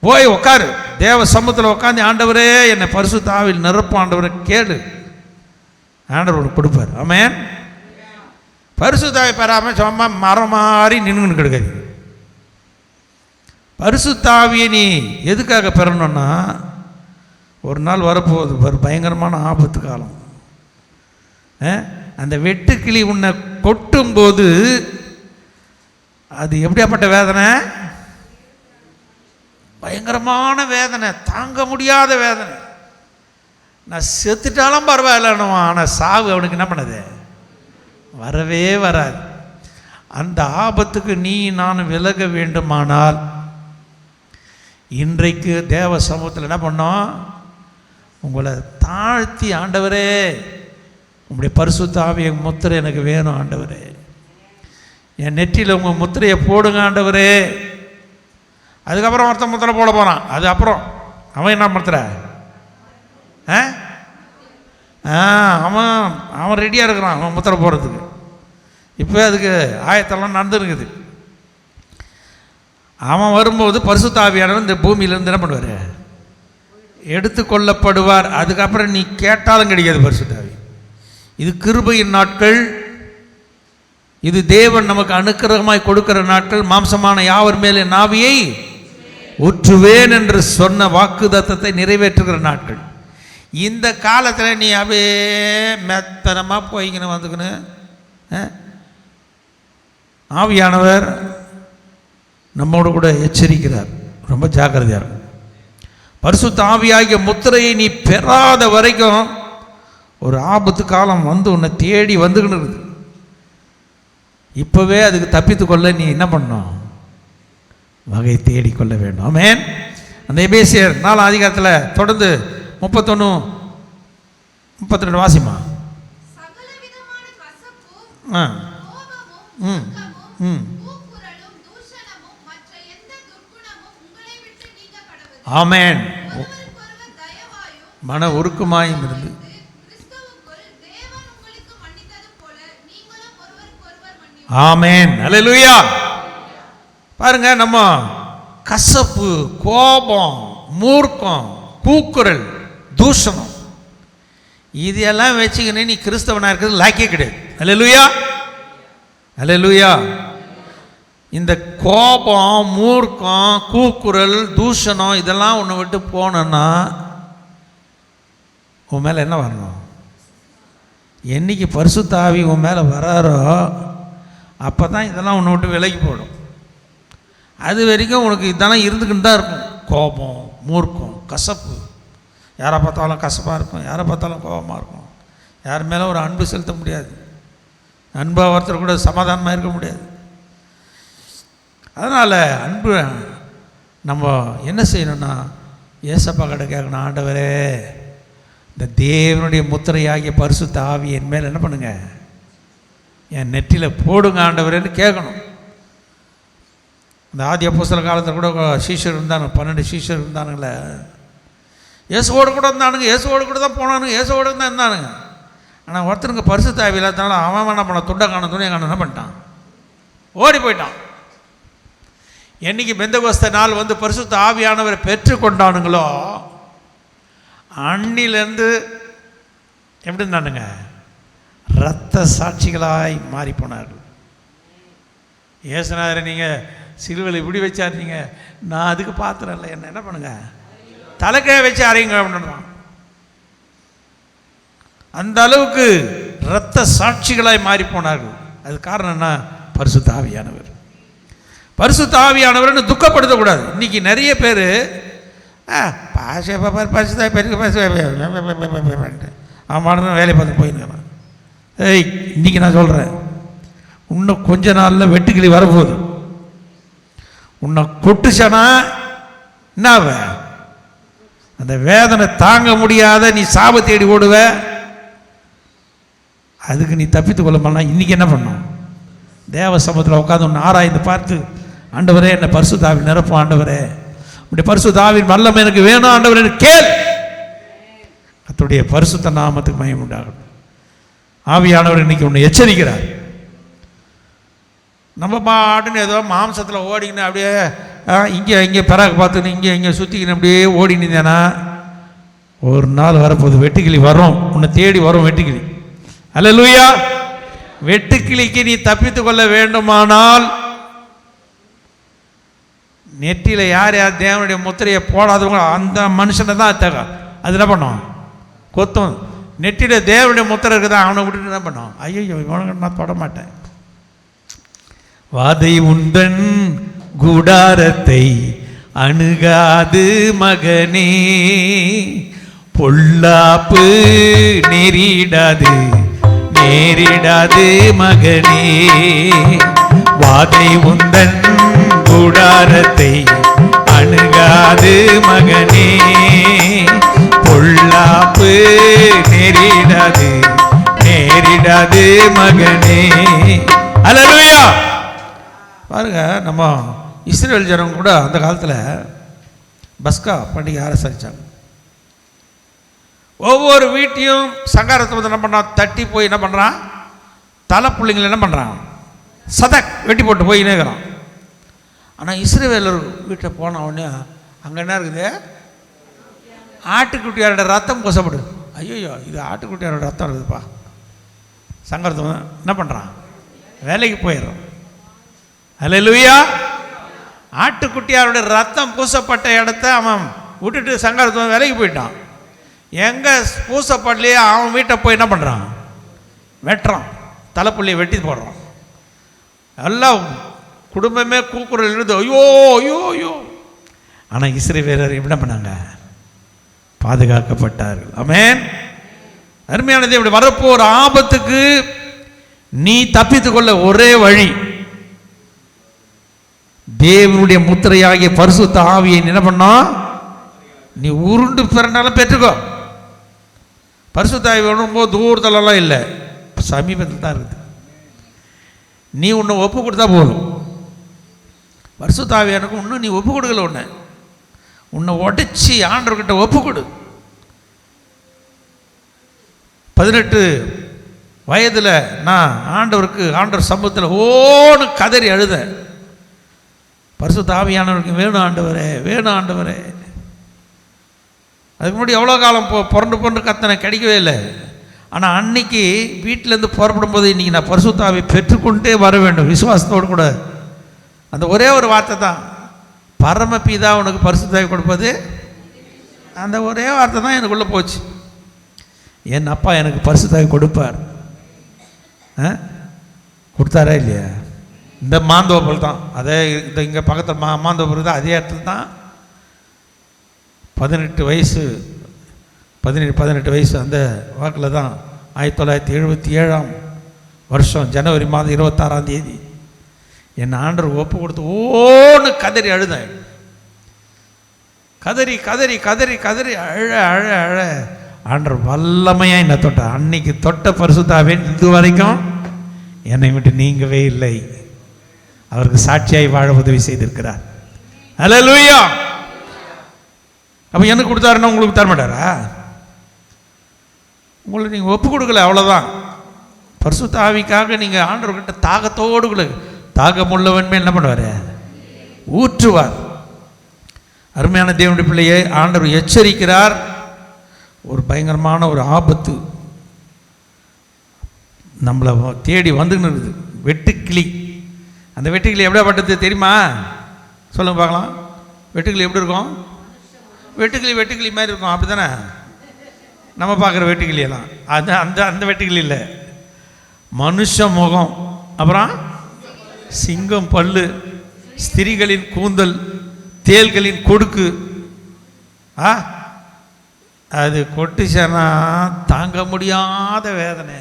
போய் உட்காரு, தேவ சமூகத்தில் உட்காந்து ஆண்டவரே என்னை பரிசுத்தாவில் நிரப்பும் ஆண்டவரை கேளு, ஆண்டவர் கொடுப்பார். ஆமென். பரிசுத்தாவி பெறாமல் சும்மா மரம் மாறி நின்றுன்னு கிடக்காது. பரிசுத்தாவியை நீ எதுக்காக பெறணும்னா, ஒரு நாள் வரப்போகுது, ஒரு பயங்கரமான ஆபத்து காலம். அந்த வெட்டுக்கிளி உன்னை கொட்டும்போது அது எப்படியாப்பட்ட வேதனை? பயங்கரமான வேதனை, தாங்க முடியாத வேதனை. நான் செத்துட்டாலும் பரவாயில்லன்னுவான், ஆனால் சாவு அவனுக்கு என்ன பண்ணது? வரவே வராது. அந்த ஆபத்துக்கு நீ நான் விலக வேண்டுமானால் இன்றைக்கு தேவ சமூகத்தில் என்ன பண்ணோம்? உங்களை தாழ்த்தி, ஆண்டவரே உங்களுடைய பரிசுத்த ஆவிய முத்திரை எனக்கு வேணும் ஆண்டவரே, என் நெற்றியில் உங்கள் முத்திரையை போடுங்க ஆண்டவரே. அதுக்கப்புறம் ஒருத்தன் முத்திரை போட போகிறான். அது அப்புறம் அவன் என்ன முத்திரை? அவன் ரெடியாக இருக்கிறான், அவன் முத்திரை போடுறதுக்கு. இப்போ அதுக்கு ஆயத்தெல்லாம் நடந்துருக்குது. அவன் வரும்போது பரிசுத்த ஆவியானவர் இந்த பூமியிலேருந்து என்ன பண்ணுவார்? எடுத்து கொள்ளப்படுவார். அதுக்கப்புறம் நீ கேட்டாலும் கிடைக்காது பரிசுத்த ஆவி. இது கிருபையின் நாட்கள், இது தேவன் நமக்கு அனுக்கிரகமாய் கொடுக்கிற நாட்கள். மாம்சமான யாவர் மேலே நாவியை ஊற்றுவேன் என்று சொன்ன வாக்குத்தத்தத்தை நிறைவேற்றுகிற நாட்கள். இந்த காலத்தில் நீ அப்படியே மெத்தனமாக போய்க்கணும் வந்துக்கணும். ஆவியானவர் நம்மோடு கூட எச்சரிக்கிறார், ரொம்ப ஜாக்கிரதையாக இருக்கும். பரிசுத்த ஆவியாகிய முத்திரையை நீ பெறாத வரைக்கும் ஒரு ஆபத்து காலம் வந்து உன்னை தேடி வந்துக்கின்னு இருக்குது. இப்போவே அதுக்கு தப்பித்து கொள்ள நீ என்ன பண்ணணும்? வகை தேடிக்கொள்ள வேண்டும். ஆமென். அந்த எபேசியர் 4 அதிகாரத்தில் தொடர்ந்து 31-32 வாசிமா. ஆமென். மன உருக்கமாயும் இருந்து ஆமென். அல்லேலூயா. பாருங்க, நம்ம கசப்பு, கோபம், மூர்க்கம், கூக்குரல், தூஷணம் இதெல்லாம் வச்சுக்கின்னு நீ கிறிஸ்தவனாக இருக்கிறது லாக்கியே கிடையாது. அல்லேலூயா, அல்லேலூயா. இந்த கோபம், மூர்க்கம், கூக்குரல், தூஷணம் இதெல்லாம் உன்னை விட்டு போனோன்னா உன் மேலே என்ன வரணும்? என்னைக்கு பரிசுத்த ஆவி உன் மேலே வராரோ அப்போ தான் இதெல்லாம் உன்னை விட்டு விலகி போடும். அது வரைக்கும் உனக்கு இதெல்லாம் இருந்துக்கிட்டு தான் இருக்கும். கோபம், மூர்க்கம், கசப்பு, யாரை பார்த்தாலும் கசப்பாக இருக்கும், யாரை பார்த்தாலும் கோபமாக இருக்கும், யார் மேலே ஒரு அன்பு செலுத்த முடியாது, அன்பாக ஒருத்தர் கூட சமாதானமாக இருக்க முடியாது. அதனால் அன்பு நம்ம என்ன செய்யணும்னா ஏசப்பா கிட்ட கேட்கணும், ஆண்டவரே இந்த தேவனுடைய முத்திரையாகிய பரிசுத்த ஆவி என் மேல் என்ன பண்ணுங்க, என் நெற்றியில் போடுங்க ஆண்டவரேன்னு கேட்கணும். இந்த ஆதி அப்போஸ்தலர் காலத்தில் கூட சீஷர் இருந்தானுங்க, 12 சீஷர் இருந்தானுங்களே. இயேசுவோடு கூட இருந்தானுங்க, இயேசுவோடு கூட தான் போனானுங்க, இயேசுவோடு தான் இருந்தானுங்க. ஆனால் ஒருத்தனுக்கு பரிசுத்த ஆவி இல்லாதனால அவன் என்ன பண்ண, துண்டை காணும் துணியை காணும் என்ன பண்ணிட்டான், ஓடி போயிட்டான். என்னைக்கு பெந்தகோஸ்தே நாள் வந்து பரிசுத்த ஆவியானவரை பெற்று கொண்டானுங்களோ அன்னிலேருந்து எப்படி இருந்தானுங்க, இரத்த சாட்சிகளாய் மாறி போனார்கள். ஏசுநாதரை நீங்கள் சிலுவையில் இப்படி வச்சாருங்க, நான் அதுக்கு பாத்திரம் இல்லை, என்ன பண்ணுங்க, தலைக்கே வச்சு அறையுங்க அப்படின்றான். அந்த அளவுக்கு இரத்த சாட்சிகளாய் மாறி போனார்கள். அது காரணம் என்ன, பரிசுத்த ஆவியானவர். பரிசுத்த ஆவியானவர்னு துக்கப்படுத்தக்கூடாது. இன்னைக்கு நிறைய பேர் அவன் வேலையை பார்த்து போயிருக்கான். ஏய், இன்னைக்கு நான் சொல்கிறேன், இன்னும் கொஞ்ச நாளில் வெட்டுக்கிளி வரப்போகுது. உன்னை கொட்டுச்சனா என்ன, அந்த வேதனை தாங்க முடியாத நீ சாப தேடி ஓடுவ. அதுக்கு நீ தப்பித்து கொள்ள மாட்டா. இன்றைக்கி என்ன பண்ணோம், தேவ சமூகத்தில் உட்காந்து ஒன்று ஆராய்ந்து பார்த்து, ஆண்டவரே என்னை பரிசுத்த ஆவி நிரப்பும், ஆண்டவரே உடைய பரிசுத்த ஆவியின் வல்லமை எனக்கு வேணும் ஆண்டவரே கேள். கர்த்தருடைய பரிசுத்த நாமத்துக்கு மகிமை உண்டாகட்டும். ஆவியானவர் இன்னைக்கு ஒன்று எச்சரிக்கிறார். நம்ம பாட்டுன்னு ஏதோ மாம்சத்தில் ஓடிக்கின்னு அப்படியே இங்கே பிறகு பார்த்துன்னு இங்கே சுற்றிக்கின்னு அப்படியே ஓடினீங்கன்னா ஒரு நாள் வரப்போகுது, வெட்டுக்கிளி வரும், உன்னை தேடி வரும் வெட்டுக்கிளி. அல்லேலூயா. வெட்டுக்கிளிக்கு நீ தப்பித்து கொள்ள வேண்டுமானால் நெற்றியில் யார் யார் தேவனுடைய முத்திரையை போடாதவங்க அந்த மனுஷனை தான் தேவை. அது என்ன பண்ணும், கொத்தும். நெற்றியில் தேவனுடைய முத்திரை இருக்குதா, அவனை விட்டுட்டு என்ன பண்ணும், ஐயோ இவனுக்கு நான் தொட மாட்டேன். வாதை உந்தன் கூடாரத்தை அணுகாது மகனே, பொல்லாப்பு நேரிடாது நேரிடாது மகனே. வாதை உந்தன் கூடாரத்தை அணுகாது மகனே, பொல்லாப்பு நேரிடாது நேரிடாது மகனே. அல்லேலூயா. பாருங்க, நம்ம இஸ்ரேல் ஜனங்க கூட அந்த காலத்தில் பஸ்கா பண்டிகை ஆரம்பிச்சாங்க. ஒவ்வொரு வீட்டையும் சங்காரத்தை வந்து என்ன பண்ணுறான், தட்டி போய் என்ன பண்ணுறான், தலை பிள்ளைங்களை என்ன பண்ணுறான், சதக் வெட்டி போட்டு போய் இணைக்கிறான். ஆனால் இஸ்ரவேலர் வீட்டில் போன உடனே அங்கே என்ன இருக்குது, ஆட்டுக்குட்டியாரோட ரத்தம் பூசப்படுது. ஐயோ இது ஆட்டுக்குட்டியாரோட ரத்தம் இருக்குதுப்பா. சங்கரத்தை என்ன பண்ணுறான், வேலைக்கு போயிடுறான். அல்லேலூயா. ஆட்டுக்குட்டியாரோட ரத்தம் பூசப்பட்ட இடத்த அவன் விட்டுட்டு சங்கரத்தை வேலைக்கு போயிட்டான். எங்கே பூசப்படலையே அவன் வீட்டை போய் என்ன பண்ணுறான், வெட்டுறான், தலைப்புள்ளியை வெட்டி போடுறான். எல்லாம் குடும்பமே கூக்குரல் இருந்து ஐயோ ஐயோ ஐயோ. ஆனால் இஸ்ரவேலர் என்ன பண்ணாங்க, பாதுகாக்கப்பட்டார்கள். ஆமென். அருமையானது. இப்படி வரப்போகிற ஆபத்துக்கு நீ தப்பித்து கொள்ள ஒரே வழி, தேவனுடைய முத்திரையாகிய பரிசுத்த ஆவியை என்ன பண்ணா, நீ உருண்டு பிறனாலும் பெற்றுக்கோ. பரிசுத்த ஆவி வரும்போது தூரத்துலலாம் இல்லை, சமீபத்தில் தான் இருக்குது. நீ உன்னை ஒப்பு கொடுத்தா போதும். பரிசுத்த ஆவியானுக்கு இன்னும் நீ ஒப்பு கொடுக்கல, உன்னை உடைச்சி ஆண்டவர்கிட்ட ஒப்பு கொடு. 18 வயதில் நான் ஆண்டவர் சமூகத்தில் ஓன்னு கதறி அழுத. பரிசுத்த ஆவியானவருக்கு வேணும் ஆண்டவரே, வேணும் ஆண்டவரே. அதுக்கு முன்னாடி எவ்வளோ காலம் புரண்டு கத்தனை கிடைக்கவே இல்லை. ஆனால் அன்னைக்கு வீட்டிலேருந்து புறப்படும் போது இன்றைக்கி நான் பரிசுத்த ஆவியை பெற்றுக்கொண்டே வர வேண்டும் விசுவாசத்தோடு கூட. அந்த ஒரே ஒரு வார்த்தை தான், பரமபிதா உனக்கு பரிசுத்த ஆவி கொடுப்பது, அந்த ஒரே வார்த்தை தான் எனக்குள்ளே போச்சு. என் அப்பா எனக்கு பரிசுத்த ஆவி கொடுப்பார். கொடுத்தாரா இல்லையா? இந்த மாந்தோப்பல் தான், அதே இந்த இங்கே பக்கத்தில் மாந்தோப்பல் தான், அதே இடத்துல தான் 18 வயசு அந்த வாக்கில் தான் 1977 வருஷம் ஜனவரி மாதம் 26ஆம் தேதி என் ஆண்டவர் ஒப்பு கொடுத்து ஓன்னு கதறி அழுதேன். கதறி கதறி கதறி கதறி அழ அழ அழ ஆண்டவர் வல்லமையாக என்னை தொட்ட அன்னைக்கு தொட்ட பரிசுத்தாவே இது வரைக்கும் என்னை விட்டு நீங்கவே இல்லை. அவருக்கு சாட்சியாய் வாழ உதவி செய்திருக்கிறார். அல்லேலூயா. அப்போ எனக்கு கொடுத்தாருன்னா உங்களுக்கு தர மாட்டாரா? உங்களுக்கு நீங்கள் ஒப்பு கொடுக்கல, அவ்வளோதான். பரிசுத்த ஆவிக்காக நீங்கள் ஆண்டவர்கிட்ட தாகத்தோடு தாகமுள்ளவன் மேல் என்ன பண்ணுவார்? ஊற்றுவார். அருமையான தேவனுடைய பிள்ளையை ஆண்டவர் எச்சரிக்கிறார். ஒரு பயங்கரமான ஒரு ஆபத்து நம்மளை தேடி வந்துன்னு இருக்குது. வெட்டுக்கிளி. அந்த வெட்டுக்கிளி எப்படிப்பட்டது தெரியுமா? சொல்லுங்க பார்க்கலாம். வெட்டுக்கிளி எப்படி இருக்கும்? வெட்டுக்கிளி மாதிரி இருக்கும். அப்படி தானே நம்ம பார்க்குற வெட்டுக்கிளியெல்லாம்? அது அந்த அந்த வெட்டுக்கிளி இல்லை, மனுஷ முகம், அப்புறம் சிங்கம் பல்லு, ஸ்திரீகளின் கூந்தல், தேள்களின் கொடுக்கு. அது கொட்டுச்சனா தாங்க முடியாத வேதனை.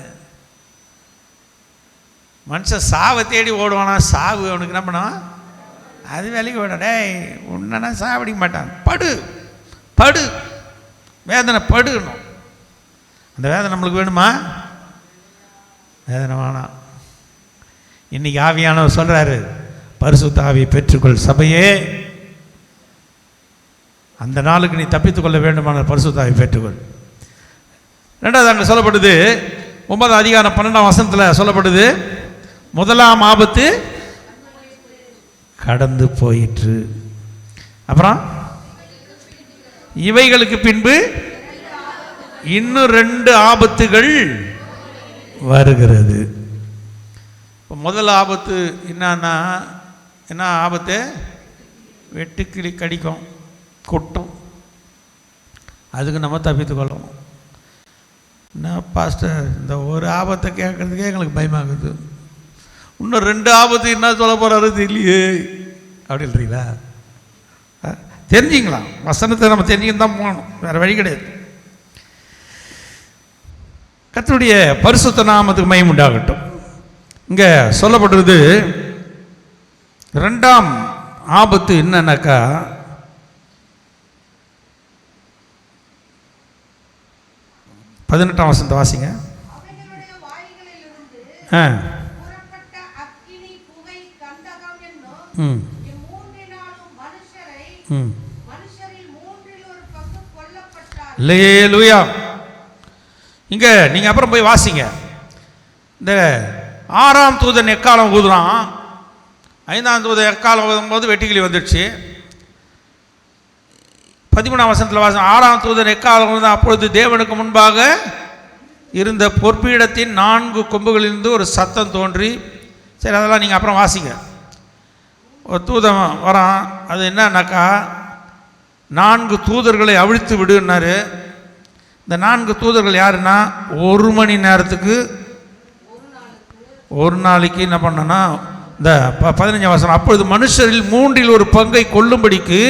மனுஷன் சாவை தேடி ஓடுவானா? சாவு அவனுக்கு என்ன பண்ணான்? அது வேலைக்கு ஓட. டேய் உன்னா சாவடிக்க மாட்டான். படு படு வேதனை படுக்கணும். அந்த வேதனை நம்மளுக்கு வேணுமா? வேதனை வேணாம். இன்னைக்கு ஆவியானவர் சொல்றாரு, பரிசுத்த ஆவியை பெற்றுக்கொள் சபையே. அந்த நாளுக்கு நீ தப்பித்துக்கொள்ள வேண்டுமான பரிசுத்த ஆவியை பெற்றுக்கொள். ரெண்டாவது அங்கே சொல்லப்படுது, 9 அதிகாரம் 12ஆம் வசனத்தில் சொல்லப்படுது, முதலாம் ஆபத்து கடந்து போயிற்று. அப்புறம் இவைகளுக்கு பின்பு இன்னும் 2 ஆபத்துகள் வருகிறது. இப்போ முதல் ஆபத்து என்னன்னா, என்ன ஆபத்து? வெட்டுக்கிளி கடிக்கும், கொட்டும். அதுக்கு நம்ம தப்பித்துக்கொள்ளணும். என்ன பாஸ்டர், இந்த ஒரு ஆபத்தை கேட்கறதுக்கே எங்களுக்கு பயமாகுது, இன்னும் 2 ஆபத்து என்ன சொல்ல போறாரு தெரியலையே அப்படின்றீங்களா? தெரிஞ்சிங்களா? வசனத்தை நம்ம தெரிஞ்சுக்கிட்டு தான் போகணும், வேறு வழி கிடையாது. கர்த்தருடைய பரிசுத்த நாமத்துக்கு மகிமை உண்டாகட்டும். இங்கே சொல்லப்படுறது 2ஆம் ஆபத்து என்னன்னாக்கா, பதினெட்டாம் வசனத்தை வாசிங்க. அல்லேலூயா. இங்க நீங்க அப்புறம் போய் வாசிங்க. இந்த 6ஆம் தூதன் எக்காலம் ஊதுறான். 5ஆம் தூதன் எக்காலம் ஊதும்போது வெட்டுக்கிளி வந்துடுச்சு. 13ஆம் வசனத்தில் வாசம், 6ஆம் தூதன் எக்காலம் ஊதுறான். அப்பொழுது தேவனுக்கு முன்பாக இருந்த பொற்பீடத்தின் 4 கொம்புகளிலிருந்து ஒரு சத்தம் தோன்றி, சரி அதெல்லாம் நீங்கள் அப்புறம் வாசிங்க. ஒரு தூதன் வரான். அது என்னன்னாக்கா, 4 தூதர்களை அவிழ்த்து விடுன்னாரு. இந்த 4 தூதர்கள் யாருன்னா, 1 மணி நேரத்துக்கு ஒரு நாளைக்கு என்ன பண்ணனா, இந்த 15ஆம் வசனம், அப்பொழுது மனுஷரில் 3இல் ஒரு பங்கை கொள்ளும்படிக்கு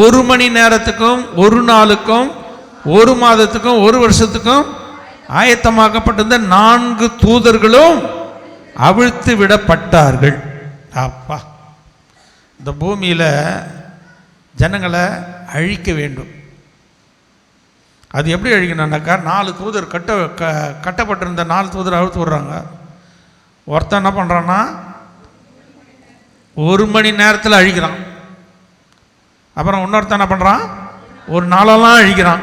1 மணி நேரத்துக்கும் 1 நாளுக்கும் 1 மாதத்துக்கும் 1 வருஷத்துக்கும் ஆயத்தமாக்கப்பட்டிருந்த 4 தூதர்களும் அவிழ்த்து விடப்பட்டார்கள். அப்பா, இந்த பூமியில் ஜனங்களை அழிக்க வேண்டும். அது எப்படி அழிக்கணும்னாக்கா, 4 தூதர் கட்டப்பட்டிருந்த 4 தூதர் அழுத்து விடுறாங்க. ஒருத்தன் என்ன பண்ணுறான்னா 1 மணி நேரத்தில் அழிக்கிறான். அப்புறம் இன்னொருத்தன் என்ன பண்ணுறான், 1 நாளெல்லாம் அழிக்கிறான்.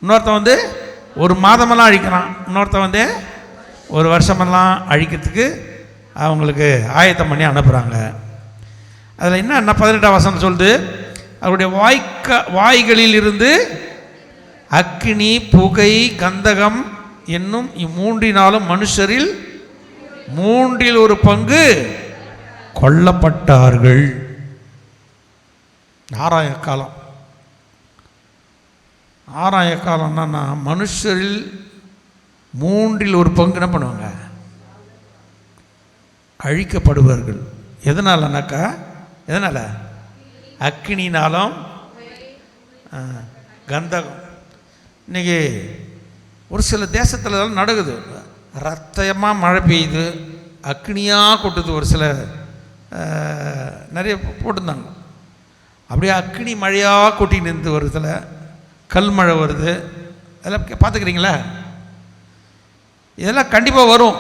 இன்னொருத்தன் வந்து 1 மாதமெல்லாம் அழிக்கிறான். இன்னொருத்தன் வந்து 1 வருஷமெல்லாம் அழிக்கிறதுக்கு அவங்களுக்கு ஆயத்தம் பண்ணி அனுப்புகிறாங்க. அதில் என்ன 18ஆம் வசனம் சொல்லுது, அவருடைய வாய்களில் இருந்து அக்கினி, புகை, கந்தகம் என்னும் இம்மூன்றினாலும் மனுஷரில் 3இல் ஒரு பங்கு கொல்லப்பட்டார்கள். 6ஆம் எக்காலம். 6ஆம் எக்காலம் என்னன்னா, மனுஷரில் 3இல் ஒரு பங்கு என்ன பண்ணுவாங்க, அழிக்கப்படுவார்கள். எதனாலனாக்கா, எதனால்? அக்கினினாலும் கந்தகம். இன்றைக்கி ஒரு சில தேசத்தில் நடக்குது, ரத்தமாக மழை பெய்யுது, அக்னியாக கொட்டுது. ஒரு சில நிறைய போட்டிருந்தாங்க. அப்படியே அக்னி மழையாக கொட்டி நின்று வருதுல, கல் மழை வருது, அதெல்லாம் பார்த்துக்கிறீங்களா? இதெல்லாம் கண்டிப்பாக வரும்.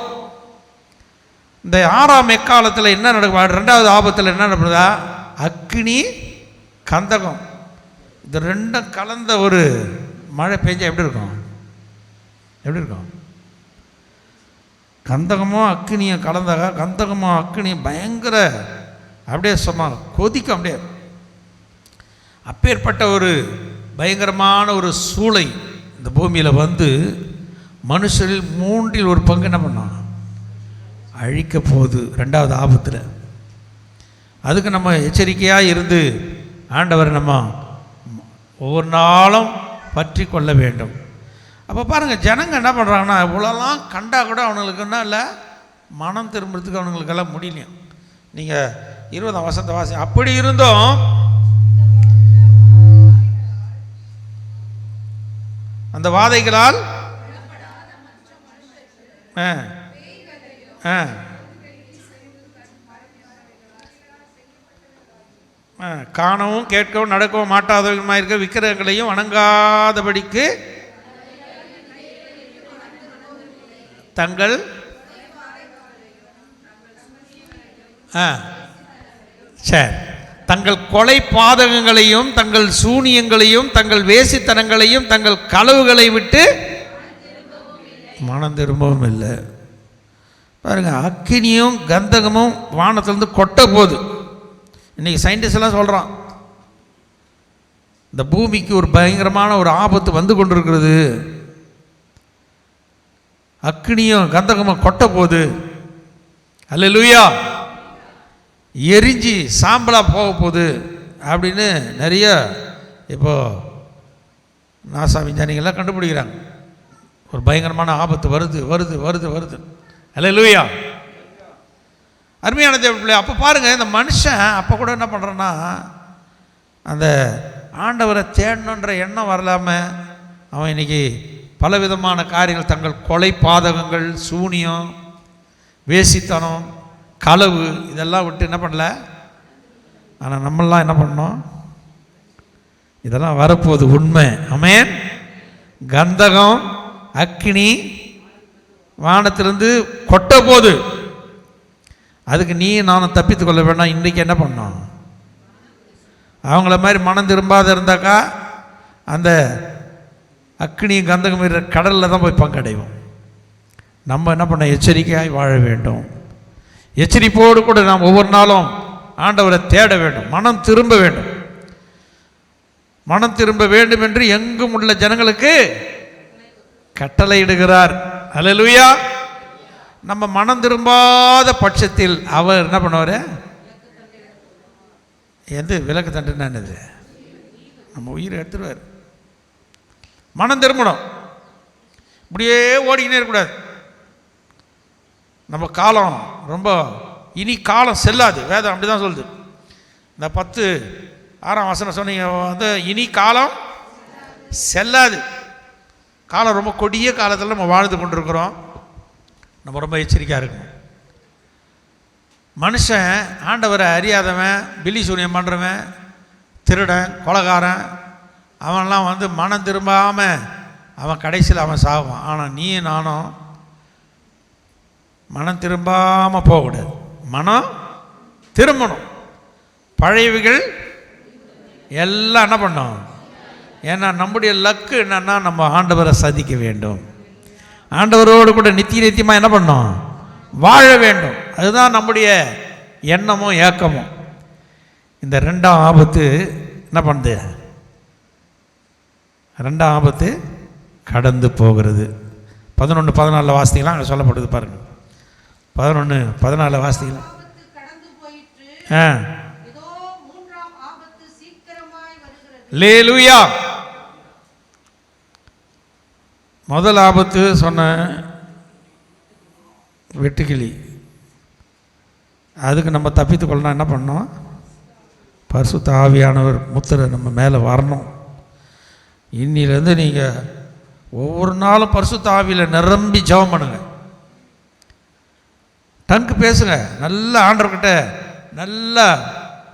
இந்த 6ஆம் எக்காலத்தில் என்ன நடக்கும்? 2வது ஆபத்தில் என்ன நடக்குதா? அக்னி கந்தகம் இது ரெண்டும் கலந்த ஒரு மழை பெஞ்சா எப்படி இருக்கும்? எப்படி இருக்கும்? கந்தகமும் அக்னியும் கலந்தாக, கந்தகமும் அக்னியும் பயங்கர அப்படியே சும்மா கொதிக்கும். அப்படியே அப்பேற்பட்ட ஒரு பயங்கரமான ஒரு சூளை இந்த பூமியில் வந்து மனுஷரில் 3 ஒரு பங்கு என்ன பண்ணோம்? அழிக்க போகுது 2வது ஆபத்தில். அதுக்கு நம்ம எச்சரிக்கையாக இருந்து ஆண்டவரை நம்ம ஒவ்வொரு நாளும் பற்றி கொள்ள வேண்டும். அப்போ பாருங்கள், ஜனங்க என்ன பண்ணுறாங்கன்னா, இவ்வளோலாம் கண்டா கூட அவனுங்களுக்கு என்ன இல்லை, மனம் திரும்புறதுக்கு அவனுங்களுக்கெல்லாம் முடியலையும். நீங்கள் 20ஆம் வசனத்தை வாசி. அப்படி இருந்தும் அந்த வாதைகளால் காணவும் கேட்கவும் நடக்கவும் மாட்டாதவர்களுமாக இருக்க விக்கிரகங்களையும் வணங்காதபடிக்கு தங்கள் சரி தங்கள் கொலை பாதகங்களையும் தங்கள் சூனியங்களையும் தங்கள் வேசித்தனங்களையும் தங்கள் களவுகளை விட்டு மனம் திரும்பவும் இல்லை. பாருங்க, அக்கினியும் கந்தகமும் வானத்திலிருந்து கொட்ட போகுது. இன்னைக்கு சயின்டிஸ்ட் எல்லாம் சொல்கிறான், இந்த பூமிக்கு ஒரு பயங்கரமான ஒரு ஆபத்து வந்து கொண்டிருக்கிறது, அக்கினியும் கந்தகமும் கொட்ட போகுது, அல்லேலூயா, எரிஞ்சு சாம்பலாக போக போகுது அப்படின்னு நிறைய இப்போ நாசா விஞ்ஞானிகள்லாம் கண்டுபிடிக்கிறாங்க. ஒரு பயங்கரமான ஆபத்து வருது வருது வருது வருது. அல்லேலூயா. அருமையான தேவர்களே, அப்போ பாருங்கள், இந்த மனுஷன் அப்போ கூட என்ன பண்ணுறான்னா, அந்த ஆண்டவரை தேடணுன்ற எண்ணம் வரலாமல் அவன் இன்றைக்கி பலவிதமான காரியங்கள், தங்கள் கொலை பாதகங்கள், சூனியம், வேசித்தனம், களவு இதெல்லாம் விட்டு என்ன பண்ணல. ஆனால் நம்மளாம் என்ன பண்ணோம்? இதெல்லாம் வரப்போகுது, உண்மை. ஆமென். கந்தகம் அக்கினி வானத்திலிருந்து கொட்ட போது, அதுக்கு நீ நானும் தப்பித்து கொள்ள வேண்டாம். இன்றைக்கி என்ன பண்ணோம்? அவங்கள மாதிரி மனம் திரும்பாத இருந்தாக்கா அந்த அக்னி கந்தகம் இருக்கிற கடலில் தான் போய் பங்கடைவோம். நம்ம என்ன பண்ண? எச்சரிக்கையாய் வாழ வேண்டும். எச்சரிப்போடு கூட நாம் ஒவ்வொரு நாளும் ஆண்டவரை தேட வேண்டும், மனம் திரும்ப வேண்டும். மனம் திரும்ப வேண்டும் என்று எங்கும் உள்ள ஜனங்களுக்கு கட்டளையிடுகிறார். அல்லேலூயா. நம்ம மனம் திரும்பாத பட்சத்தில் அவர் என்ன பண்ணுவார்? எது விலக்கு தண்டுன்னா என்னது? நம்ம உயிரை எடுத்துருவார். மனம் திரும்பணும். இப்படியே ஓடிக்கினே இருக்கக்கூடாது. நம்ம காலம் ரொம்ப இனி காலம் செல்லாது. வேதம் அப்படி தான் சொல்லுது. இந்த 10:6 வசனம் சொன்னீங்க வந்து, இனி காலம் செல்லாது. காலம் ரொம்ப கொடிய காலத்தில் நம்ம வாழ்ந்து கொண்டிருக்கிறோம். நம்ம ரொம்ப எச்சரிக்கையாக இருக்கணும். மனுஷன் ஆண்டவரை அறியாதவன், பில்லி சூனியம் பண்ணுறவன், திருடன், கொலைகாரன், அவன்லாம் வந்து மனம் திரும்பாமல் அவன் கடைசியில் அவன் சாவான். ஆனால் நீ நானும் மனம் திரும்பாமல் போகக்கூடாது. மனம் திரும்பணும். பழையவைகள் எல்லாம் என்ன பண்ணோம்? ஏன்னா நம்முடைய லக்கு என்னன்னா, நம்ம ஆண்டவரை சதிக்க வேண்டும், ஆண்டவரோடு கூட நித்தியமாக என்ன பண்ணோம்? வாழ வேண்டும். அதுதான் நம்முடைய எண்ணமும் ஏக்கமும். இந்த 2ஆம் ஆபத்து என்ன பண்ணுது? 2ஆம் ஆபத்து கடந்து போகிறது. 11:14 வாசித்தீங்களா? அங்கே சொல்லப்படுது பாருங்க. 11:14 வாசித்தீங்களா? அல்லேலூயா. முதல் ஆபத்து சொன்ன வெட்டுக்கிளி, அதுக்கு நம்ம தப்பித்து கொள்ளணும். என்ன பண்ணோம்? பரிசுத்த ஆவியானவர் முத்திரை நம்ம மேலே வரணும். இன்னிலேருந்து நீங்கள் ஒவ்வொரு நாளும் பரிசுத்த ஆவியில் நிரம்பி ஜெபம் பண்ணுங்க. டங்கு பேசுங்க. நல்ல ஆண்டவர்கிட்ட நல்லா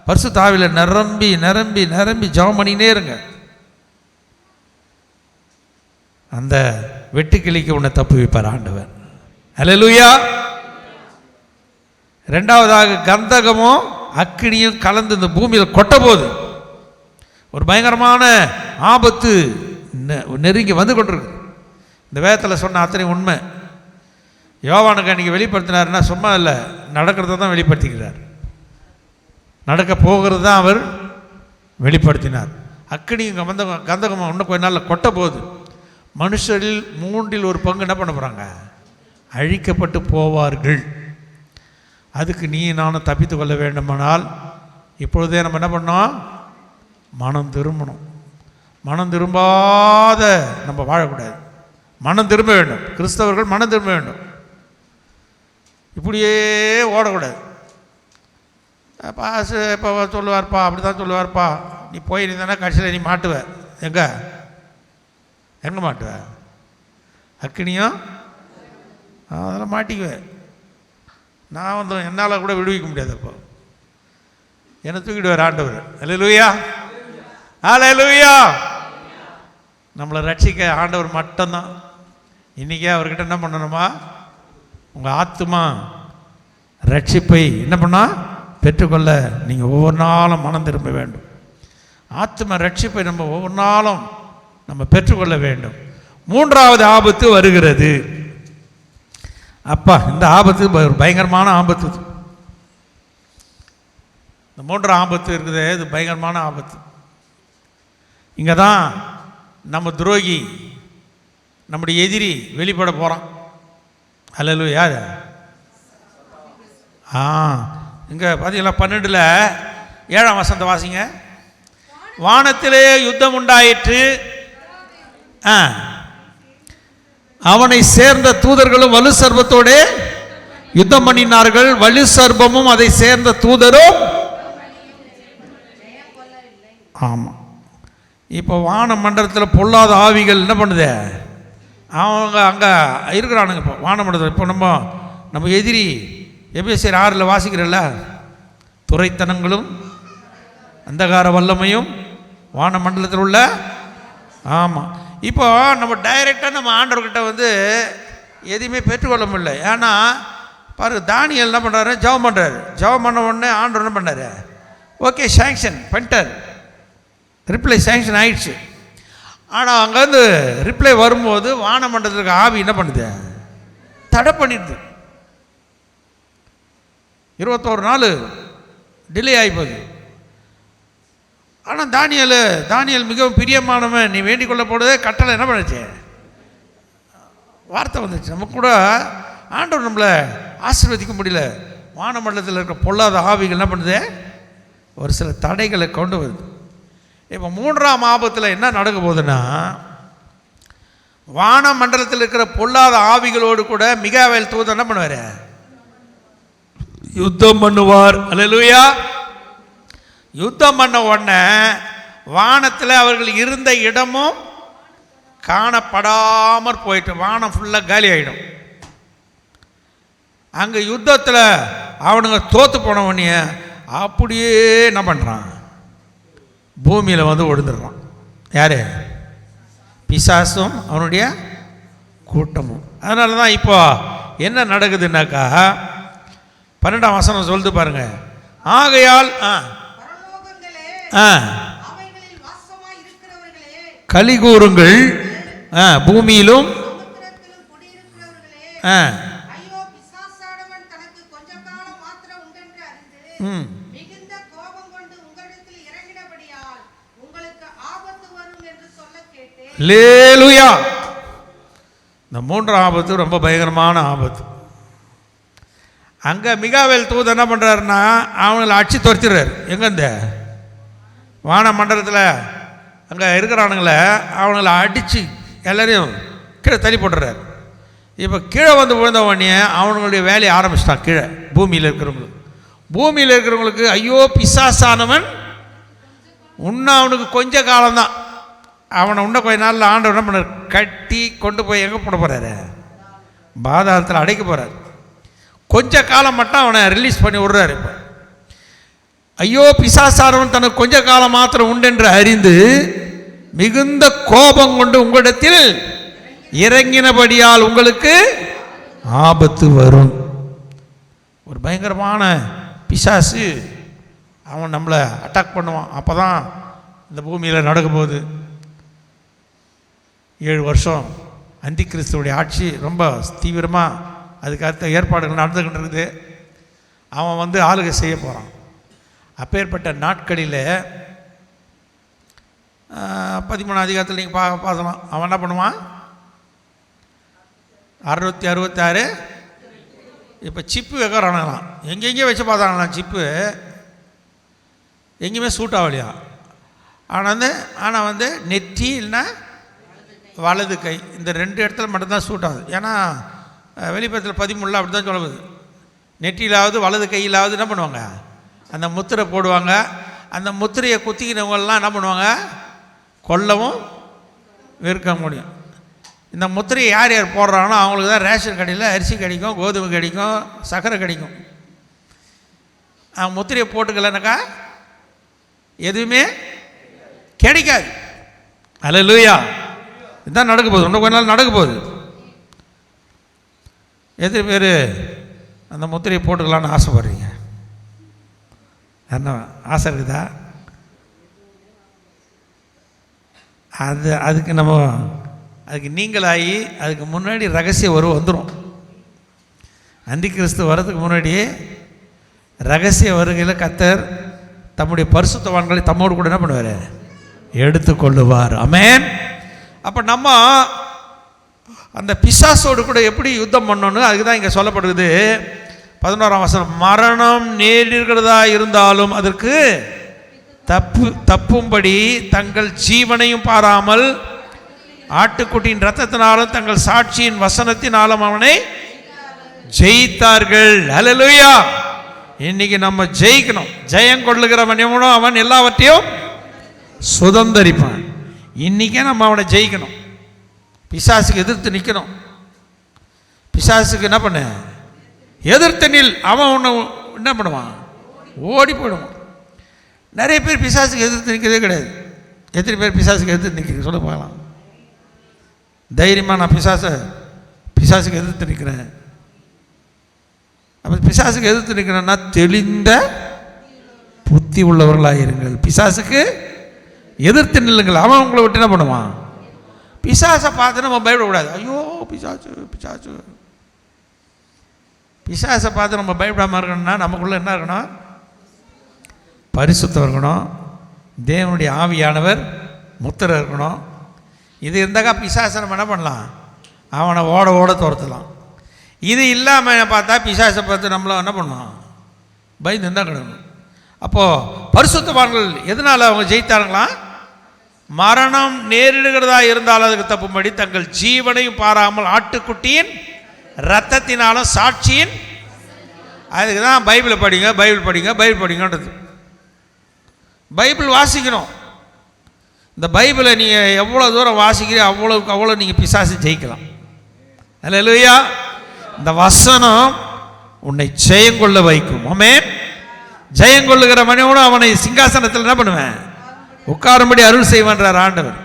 பரிசுத்த ஆவியில நிரம்பி நிரம்பி நிரம்பி ஜெபம் பண்ணினே இருங்க. அந்த வெட்டுக்கிளிக்கு உன்னை தப்பு வைப்பார் ஆண்டவர். அல்லேலூயா. ரெண்டாவதாக கந்தகமும் அக்கினியும் கலந்து இந்த பூமியில் கொட்ட போது ஒரு பயங்கரமான ஆபத்து நெருங்கி வந்து கொண்டிருக்கு. இந்த வேதத்தில் சொன்ன அத்தனை உண்மை. யோவானுக்கு அன்றைக்கி வெளிப்படுத்தினார்னா சும்மா இல்லை, நடக்கிறத தான் வெளிப்படுத்திக்கிறார். நடக்க போகிறது தான் அவர் வெளிப்படுத்தினார். அக்கினியும் கந்தகமும் இன்னும் கொஞ்ச நாளில் கொட்ட போகுது. மனுஷரில் 1/3 என்ன பண்ண போகிறாங்க? அழிக்கப்பட்டு போவார்கள். அதுக்கு நீ நானும் தப்பித்து கொள்ள வேண்டுமானால் இப்பொழுதே நம்ம என்ன பண்ணோம்? மனம் திரும்பணும். மனம் திரும்பாத நம்ம வாழக்கூடாது. மனம் திரும்ப வேண்டும். கிறிஸ்தவர்கள் மனம் திரும்ப வேண்டும். இப்படியே ஓடக்கூடாது. பாசு இப்போ சொல்லுவார்ப்பா, அப்படி தான் சொல்லுவார்ப்பா, நீ போய் நீ தானே கடைசியில் நீ மாட்டுவ. எங்கே மாட்டுவ? அக்கினியும் அதெல்லாம் மாட்டிக்குவேன். நான் வந்து என்னால் கூட விடுவிக்க முடியாது. அப்போ என்னை தூக்கிடுவார் ஆண்டவர். அல்லேலூயா, அல்லேலூயா. நம்மளை ரட்சிக்க ஆண்டவர் மட்டும்தான். இன்றைக்கே அவர்கிட்ட என்ன பண்ணணுமா? உங்கள் ஆத்துமா ரட்சிப்பை என்ன பண்ணால் பெற்றுக்கொள்ள நீங்கள் ஒவ்வொரு நாளும் மனம் திரும்ப வேண்டும். ஆத்தும ரட்சிப்பை நம்ம ஒவ்வொரு நாளும் நம்ம பெற்றுக்கொள்ள வேண்டும். 3வது ஆபத்து வருகிறது. அப்பா, இந்த ஆபத்து ஒரு பயங்கரமான ஆபத்து. இந்த 3ஆம் ஆபத்து இருக்குது, இது பயங்கரமான ஆபத்து. இங்கே தான் நம்ம துரோகி, நம்முடைய எதிரி வெளிப்பட போகிறான். அல்லேலூயா. யார்? இங்கே பார்த்தீங்களா 12 7ஆம் வசனத்தை வாசிங்க. வானத்திலே யுத்தம் உண்டாயிற்று, அவனை சேர்ந்த தூதர்களும் வலு சர்பத்தோடு யுத்தம் பண்ணினார்கள். வலு சர்பமும் அதை சேர்ந்த தூதரும். ஆமாம். இப்போ வான மண்டலத்தில் பொல்லாத ஆவிகள் என்ன பண்ணுது? அவங்க அங்கே இருக்கிறானுங்க. இப்போ வான மண்டலத்தில் இப்போ நம்ம எதிரி எபேசியர் 6 வாசிக்கிறல்ல, துரைத்தனங்களும் அந்தகார வல்லமையும் வான மண்டலத்தில் உள்ள. ஆமாம். இப்போ நம்ம டைரெக்டாக நம்ம ஆண்டவர்கிட்ட வந்து எதையுமே பெற்றுக்கொள்ள முடியல. ஏன்னா பாரு, தானியல் என்ன பண்ணுறாரு? ஜெபம் பண்ணுறாரு. ஜெபம் பண்ண உடனே ஆண்டவர் என்ன பண்ணார்? ஓகே, சேங்ஷன் பண்ணிட்டார். ரிப்ளை சேங்ஷன் ஆயிடுச்சு. ஆனால் அங்கேருந்து ரிப்ளை வரும்போது வானமண்டலத்துக்கு ஆவி என்ன பண்ணுது? தடை பண்ணிடுது. 21 நாள் டிலே ஆகிப்போகுது. ஆனால் தானியல் மிகவும் பிரியமானவன். நீ வேண்டிக் கொள்ள போடுறதே கட்டளை என்ன பண்ணுச்சு? வார்த்தை வந்துச்சு. நம்ம கூட ஆண்டவர் நம்மளை ஆசீர்வதிக்க முடியல. வானமண்டலத்தில் இருக்கிற பொல்லாத ஆவிகள் என்ன பண்ணுது? ஒரு சில தடைகளை கொண்டு வருது. இப்போ 3ஆம் ஆபத்தில் என்ன நடக்க போகுதுன்னா, வானமண்டலத்தில் இருக்கிற பொல்லாத ஆவிகளோடு கூட மிகாவேல் தூதன் என்ன பண்ணுவார்? யுத்தம் பண்ணுவார். அல்லேலூயா. யுத்தம் பண்ண உடனே வானத்தில் அவர்கள் இருந்த இடமும் காணப்படாமற் போயிட்டு வானம் ஃபுல்லாக காலி ஆகிடும். அங்கே யுத்தத்தில் அவனுங்க தோற்று போனவனே அப்படியே என்ன பண்ணுறான்? பூமியில் வந்து விழுந்துடுறான். யார்? பிசாசும் அவனுடைய கூட்டமும். அதனால தான் இப்போ என்ன நடக்குதுன்னாக்கா 12ஆம் வசனம் சொல்லுது பாருங்க. ஆகையால் களி கூறுங்கள் பூமியிலும் லேலுயா. இந்த 3ஆம் ஆபத்து ரொம்ப பயங்கரமான ஆபத்து. அங்கே மிகாவேல் தூதன் என்ன பண்ணுறாருன்னா அவங்களை அடிச்சு துரத்திடுறாரு. எங்கேருந்து? வான மண்டலத்தில் அங்கே இருக்கிறானுங்கள அவங்கள அடித்து எல்லாரையும் கீழே தள்ளி போட்டுறாரு. இப்போ கீழே வந்து விழுந்த உடனே அவனுங்களுடைய வேலையை ஆரம்பிச்சிட்டான். கீழே பூமியில் இருக்கிறவங்களுக்கு ஐயோ பிசாசானவன் இன்னும் அவனுக்கு கொஞ்ச காலம்தான். அவனை இன்னும் கொஞ்ச நாளில் ஆண்டவர் என்ன பண்ணார்? கட்டி கொண்டு போய் எங்கே போட போகிறாரு? பாதாளத்தில் அடைக்க போகிறார். கொஞ்ச காலம் மட்டும் அவனை ரிலீஸ் பண்ணி விடுறாரு. இப்போ ஐயோ பிசாசானவன் தனக்கு கொஞ்ச காலம் மாத்திரம் உண்டென்று அறிந்து மிகுந்த கோபம் கொண்டு உங்களிடத்தில் இறங்கினபடியால் உங்களுக்கு ஆபத்து வரும். ஒரு பயங்கரமான பிசாசு அவன் நம்மளை அட்டாக் பண்ணுவான். அப்போ தான் இந்த பூமியில் நடக்க போகுது 7 வருஷம் அந்தி கிறிஸ்துவுடைய ஆட்சி ரொம்ப தீவிரமாக அதுக்கு அடுத்த ஏற்பாடுகள் நடந்துக்கிட்டு இருக்குது. அவன் வந்து ஆளுகை செய்ய போகிறான். அப்பேற்பட்ட நாட்களில் 13 அதிகாரத்தில் நீங்கள் பார்க்கலாம். அவன் என்ன பண்ணுவான்? 666 இப்போ சிப்பு வைக்கிறானுங்களாம். எங்கெங்கேயோ வச்சு பார்த்தாங்களாம். சிப்பு எங்கேயுமே சூட் ஆகலையா. ஆனால் வந்து நெற்றி இல்லைன்னா வலது கை, இந்த 2 இடத்துல மட்டும்தான் சூட் ஆகுது. ஏன்னா வெளிப்படத்தில் 13 அப்படி தான் சொல்லுவது. நெற்றியிலாவது வலது கையிலாவது என்ன பண்ணுவாங்க? அந்த முத்திரை போடுவாங்க. அந்த முத்திரையை குத்திக்கினவங்கெல்லாம் என்ன பண்ணுவாங்க? கொல்லவும் விற்க முடியும். இந்த முத்திரையை யார் யார் போடுறாங்களோ அவங்களுக்கு தான் ரேஷன் கடையில் அரிசி கிடைக்கும், கோதுமை கிடைக்கும், சர்க்கரை கிடைக்கும். முத்திரையை போட்டுக்கலனாக்கா எதுவுமே கிடைக்காது. அல்லேலூயா. இதுதான் நடக்க போகுது. இன்னும் கொஞ்ச நாள் நடக்க போகுது. எத்தனை பேர் அந்த முத்திரையை போட்டுக்கலான்னு ஆசைப்படுறீங்க? என்ன ஆசை இருக்குதா? அதுக்கு நீங்களாகி அதுக்கு முன்னாடி ரகசிய உறவு வந்துடும். அந்தி கிறிஸ்து வர்றதுக்கு முன்னாடி ரகசிய வருகையில் கர்த்தர் தம்முடைய பரிசுத்தவான்களை தம்மோடு கூட என்ன பண்ணுவார்? எடுத்துக்கொள்ளுவார். ஆமென். அப்போ நம்ம அந்த பிசாசோடு கூட எப்படி யுத்தம் பண்ணணும் அதுக்கு தான் இங்கே சொல்லப்படுது. 11ஆம் வசனம், மரணம் நேரிடுகிறதா இருந்தாலும் அதற்கு தப்பும்படி தங்கள் ஜீவனையும் பாராமல் ஆட்டுக்குட்டியின் இரத்தத்தினாலும் தங்கள் சாட்சியின் வசனத்தினாலும் அவனை ஜெயித்தார்கள். அல்லேலூயா. இன்னைக்கு நம்ம ஜெயிக்கணும். ஜெயம் கொள்ளுகிறவன் எவனோ அவன் எல்லாவற்றையும் சுதந்தரிப்பான். இன்னைக்கே நம்ம அவனை ஜெயிக்கணும். பிசாசுக்கு எதிர்த்து நிற்கணும். பிசாசுக்கு என்ன பண்ண? எதிர்த்து நில். அவன் ஒன்று என்ன பண்ணுவான்? ஓடி போயிடுவான். நிறைய பேர் பிசாசுக்கு எதிர்த்து நிற்கிறதே கிடையாது. எத்தனை பேர் பிசாசுக்கு எதிர்த்து நிற்கிறீங்க சொல்ல பார்க்கலாம். தைரியமாக நான் பிசாசுக்கு எதிர்த்து நிற்கிறேன். அப்போ பிசாசுக்கு எதிர்த்து நிற்கிறேன்னா தெளிந்த புத்தி உள்ளவர்களாக இருங்கள். பிசாசுக்கு எதிர்த்து நில்லுங்கள். அவன் உங்களை விட்டு என்ன பண்ணுவான்? பிசாசை பார்த்து நம்ம பயப்படக்கூடாது. ஐயோ பிசாசு பிசாசு பிசாசை பார்த்து நம்ம பயப்படாமல் இருக்கணும்னா நமக்குள்ளே என்ன இருக்கணும்? பரிசுத்தம் இருக்கணும். தேவனுடைய ஆவியானவர் முத்திரை இருக்கணும். இது இருந்தாக்கா பிசாசை நம்ம என்ன பண்ணலாம்? அவனை ஓட ஓட துரத்தலாம். இது இல்லாமல் பார்த்தா பிசாசை பார்த்து நம்மள என்ன பண்ணுவோம்? பயந்து இருந்தால் கிடக்கணும். அப்போது பரிசுத்தவான்கள் எதனால் அவங்க ஜெயித்தார்களாம்? மரணம் நேரிடுகிறதா இருந்தால் அதுக்கு தப்பும்படி தங்கள் ஜீவனையும் பாராமல் ஆட்டுக்குட்டியின் இரத்தத்தினாலும் சாட்சியின். அதுக்கு தான் பைபிளை படிங்க, பைபிள் படிங்க, பைபிள் படிங்கன்றது. பைபிள் வாசிக்கணும். இந்த பைபிளை நீங்கள் எவ்வளோ தூரம் வாசிக்கிறீங்க அவ்வளோக்கு அவ்வளோ நீங்கள் பிசாசு ஜெயிக்கலாம். அல்லேலூயா. இந்த வசனம் உன்னை ஜெயங்கொள்ள வைக்கும். ஆமென். ஜெயங்கொள்ளுகிற மனிதனும் அவனை சிங்காசனத்தில் என்ன பண்ணுவேன்? உட்காரும்படி அருள் செய்வான்றார் ஆண்டவர்.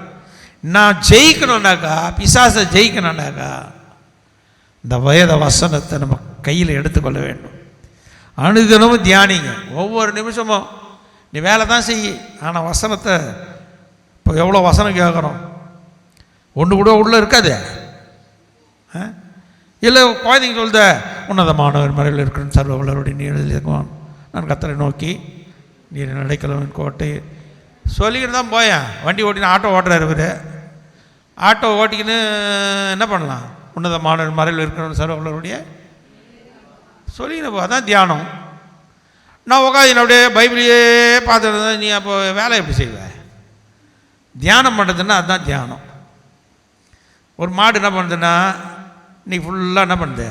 நான் ஜெயிக்கணும்னாக்கா, பிசாசை ஜெயிக்கணும்னாக்கா இந்த வேத வசனத்தை நம்ம கையில் எடுத்துக்கொள்ள வேண்டும். அனுதினமும் தியானிங்க. ஒவ்வொரு நிமிஷமும் நீ வேலை தான் செய்ய, ஆனால் வசனத்தை இப்போ எவ்வளோ வசனம் கேட்குறோம்? ஒன்று கூட உள்ளே இருக்காது. இல்லை குழந்தைங்க சொல்லுத உன்னதமானவர் மறைவில் இருக்கிற சர்வ வல்லவருடைய நீரில் இருக்குவான், நான் கர்த்தரை நோக்கி நீர் நடைக்கலவன் கோட்டை சொல்லிக்கிட்டு தான் போயேன். வண்டி ஓட்டினா ஆட்டோ ஓட்டுறாரு இவர். ஆட்டோ ஓட்டிக்கின்னு என்ன பண்ணலாம்? உன்னதமானவர் மறைவில் இருக்கிற சர்வ வல்லவருடைய சொல்லிக்கின்னு போ. அதான் தியானம். நான் உட்காந்து அப்படியே பைபிளையே பார்த்துட்டு நீ அப்போ வேலை எப்படி செய்வேன்? தியானம் பண்ணுறதுன்னா அதுதான் தியானம். ஒரு மாடு என்ன பண்ணுதுன்னா இன்னைக்கு ஃபுல்லாக என்ன பண்ணுது?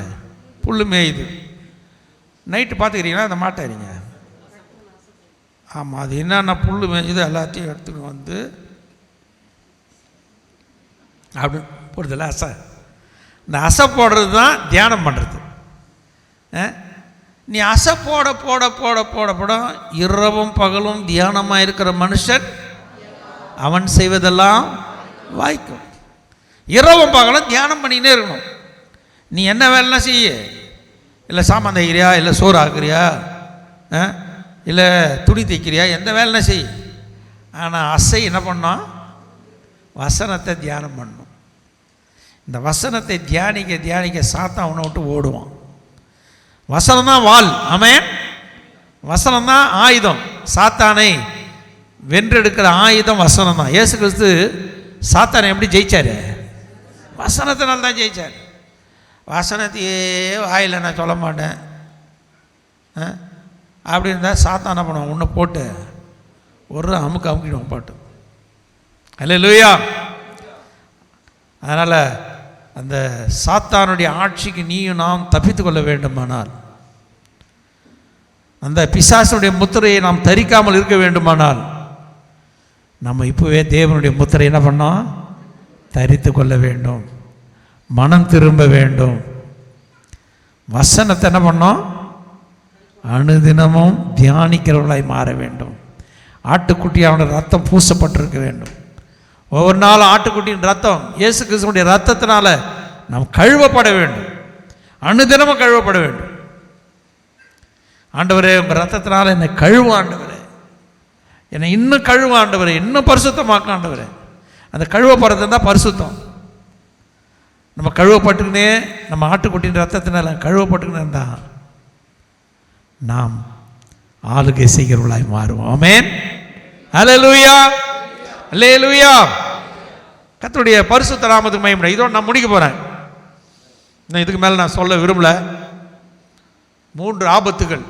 புல் மேயுது. நைட்டு பார்த்துக்கிறீங்களா அந்த மாட்டை? இருங்க. ஆமாம், அது என்னென்ன புல் மேய்ஞ்சுது எல்லாத்தையும் எடுத்துகிட்டு வந்து அப்படி போடுறதில்ல அசை. இந்த அசை போடுறது தான் தியானம் பண்ணுறது. நீ அசை போட போட போட போட போட இரவும் பகலும் தியானமாக இருக்கிற மனுஷன் அவன் செய்வதெல்லாம் வாய்க்கும். இரவும் பகலும் தியானம் பண்ணிக்கிட்டே இருக்கணும். நீ என்ன வேலைனா செய்ய, இல்லை சாமான் தைக்கிறியா, இல்லை சோறு ஆக்குறியா, இல்லை துணி தைக்கிறியா, எந்த வேலைனா செய். ஆனால் அசை என்ன பண்ணோம்? வசனத்தை தியானம் பண்ணணும். இந்த வசனத்தை தியானிக்க தியானிக்க சாத்தான் அவனை விட்டு ஓடுவான். வசனம் தான் வாள். ஆமென். வசனம் தான் ஆயுதம். சாத்தானை வென்றெடுக்கிற ஆயுதம் வசனம் தான். இயேசு கிறிஸ்து சாத்தானை எப்படி ஜெயிச்சார்? வசனத்தினால தான் ஜெயிச்சார். வசனத்தையே வாயில் நான் சொல்ல மாட்டேன் அப்படி இருந்தால் சாத்தான் என்ன பண்ணுவான்? ஒன்று போட்டு ஒரு அமுக்கு அமுக்கிடுவான் பாட்டு. அல்லேலூயா. அதனால் அந்த சாத்தானுடைய ஆட்சிக்கு நீயும் நாம் தப்பித்து கொள்ள வேண்டுமானால், அந்த பிசாசுடைய முத்திரையை நாம் தரிக்காமல் இருக்க வேண்டுமானால், நம்ம இப்போவே தேவனுடைய முத்திரை என்ன பண்ணோம்? தரித்து கொள்ள வேண்டும். மனம் திரும்ப வேண்டும். வசனத்தை என்ன பண்ணோம்? அனுதினமும் தியானிக்கிறவர்களாய் மாற வேண்டும். ஆட்டுக்குட்டியோட ரத்தம் பூசப்பட்டிருக்க வேண்டும். ஒவ்வொரு நாளும் ஆட்டுக்குட்டியின் ரத்தம், இயேசு கிறிஸ்துவுடைய ரத்தத்தினால நாம் கழுவப்பட வேண்டும். அனுதினமும் கழுவப்பட வேண்டும். ஆண்டவரே, உங்கள் ரத்தத்தினால என்னை கழுவ ஆண்டவரே, என்னை இன்னும் கழுவ ஆண்டவரே, இன்னும் பரிசுத்தமாக்க ஆண்டவரே. அந்த கழுவப்படுறது தான் பரிசுத்தம். நம்ம கழுவப்பட்டுக்கினே, நம்ம ஆட்டுக்குட்டியின் ரத்தத்தினால கழுவப்பட்டுக்கினே இருந்தால் நாம் ஆளுகை செய்கிறவர்களாய் மாறுவோம். ஆமென். அல்லேலூயா, அல்லேலூயா. கர்த்தருடைய பரிசுத்த நாமத்துக்கு மகிமை. இதோடு நான் முடிக்க போகிறேன். நான் இதுக்கு மேலே நான் சொல்ல விரும்பல. 3 ஆபத்துகள்,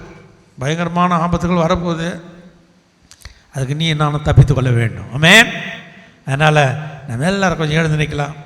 பயங்கரமான ஆபத்துகள் வரப்போகுது. அதுக்கு நீ நானும் தப்பித்து கொள்ள வேண்டும். ஆமென். அதனால் நம்ம எல்லாரும் கொஞ்சம் எழுந்து நிற்கலாம்.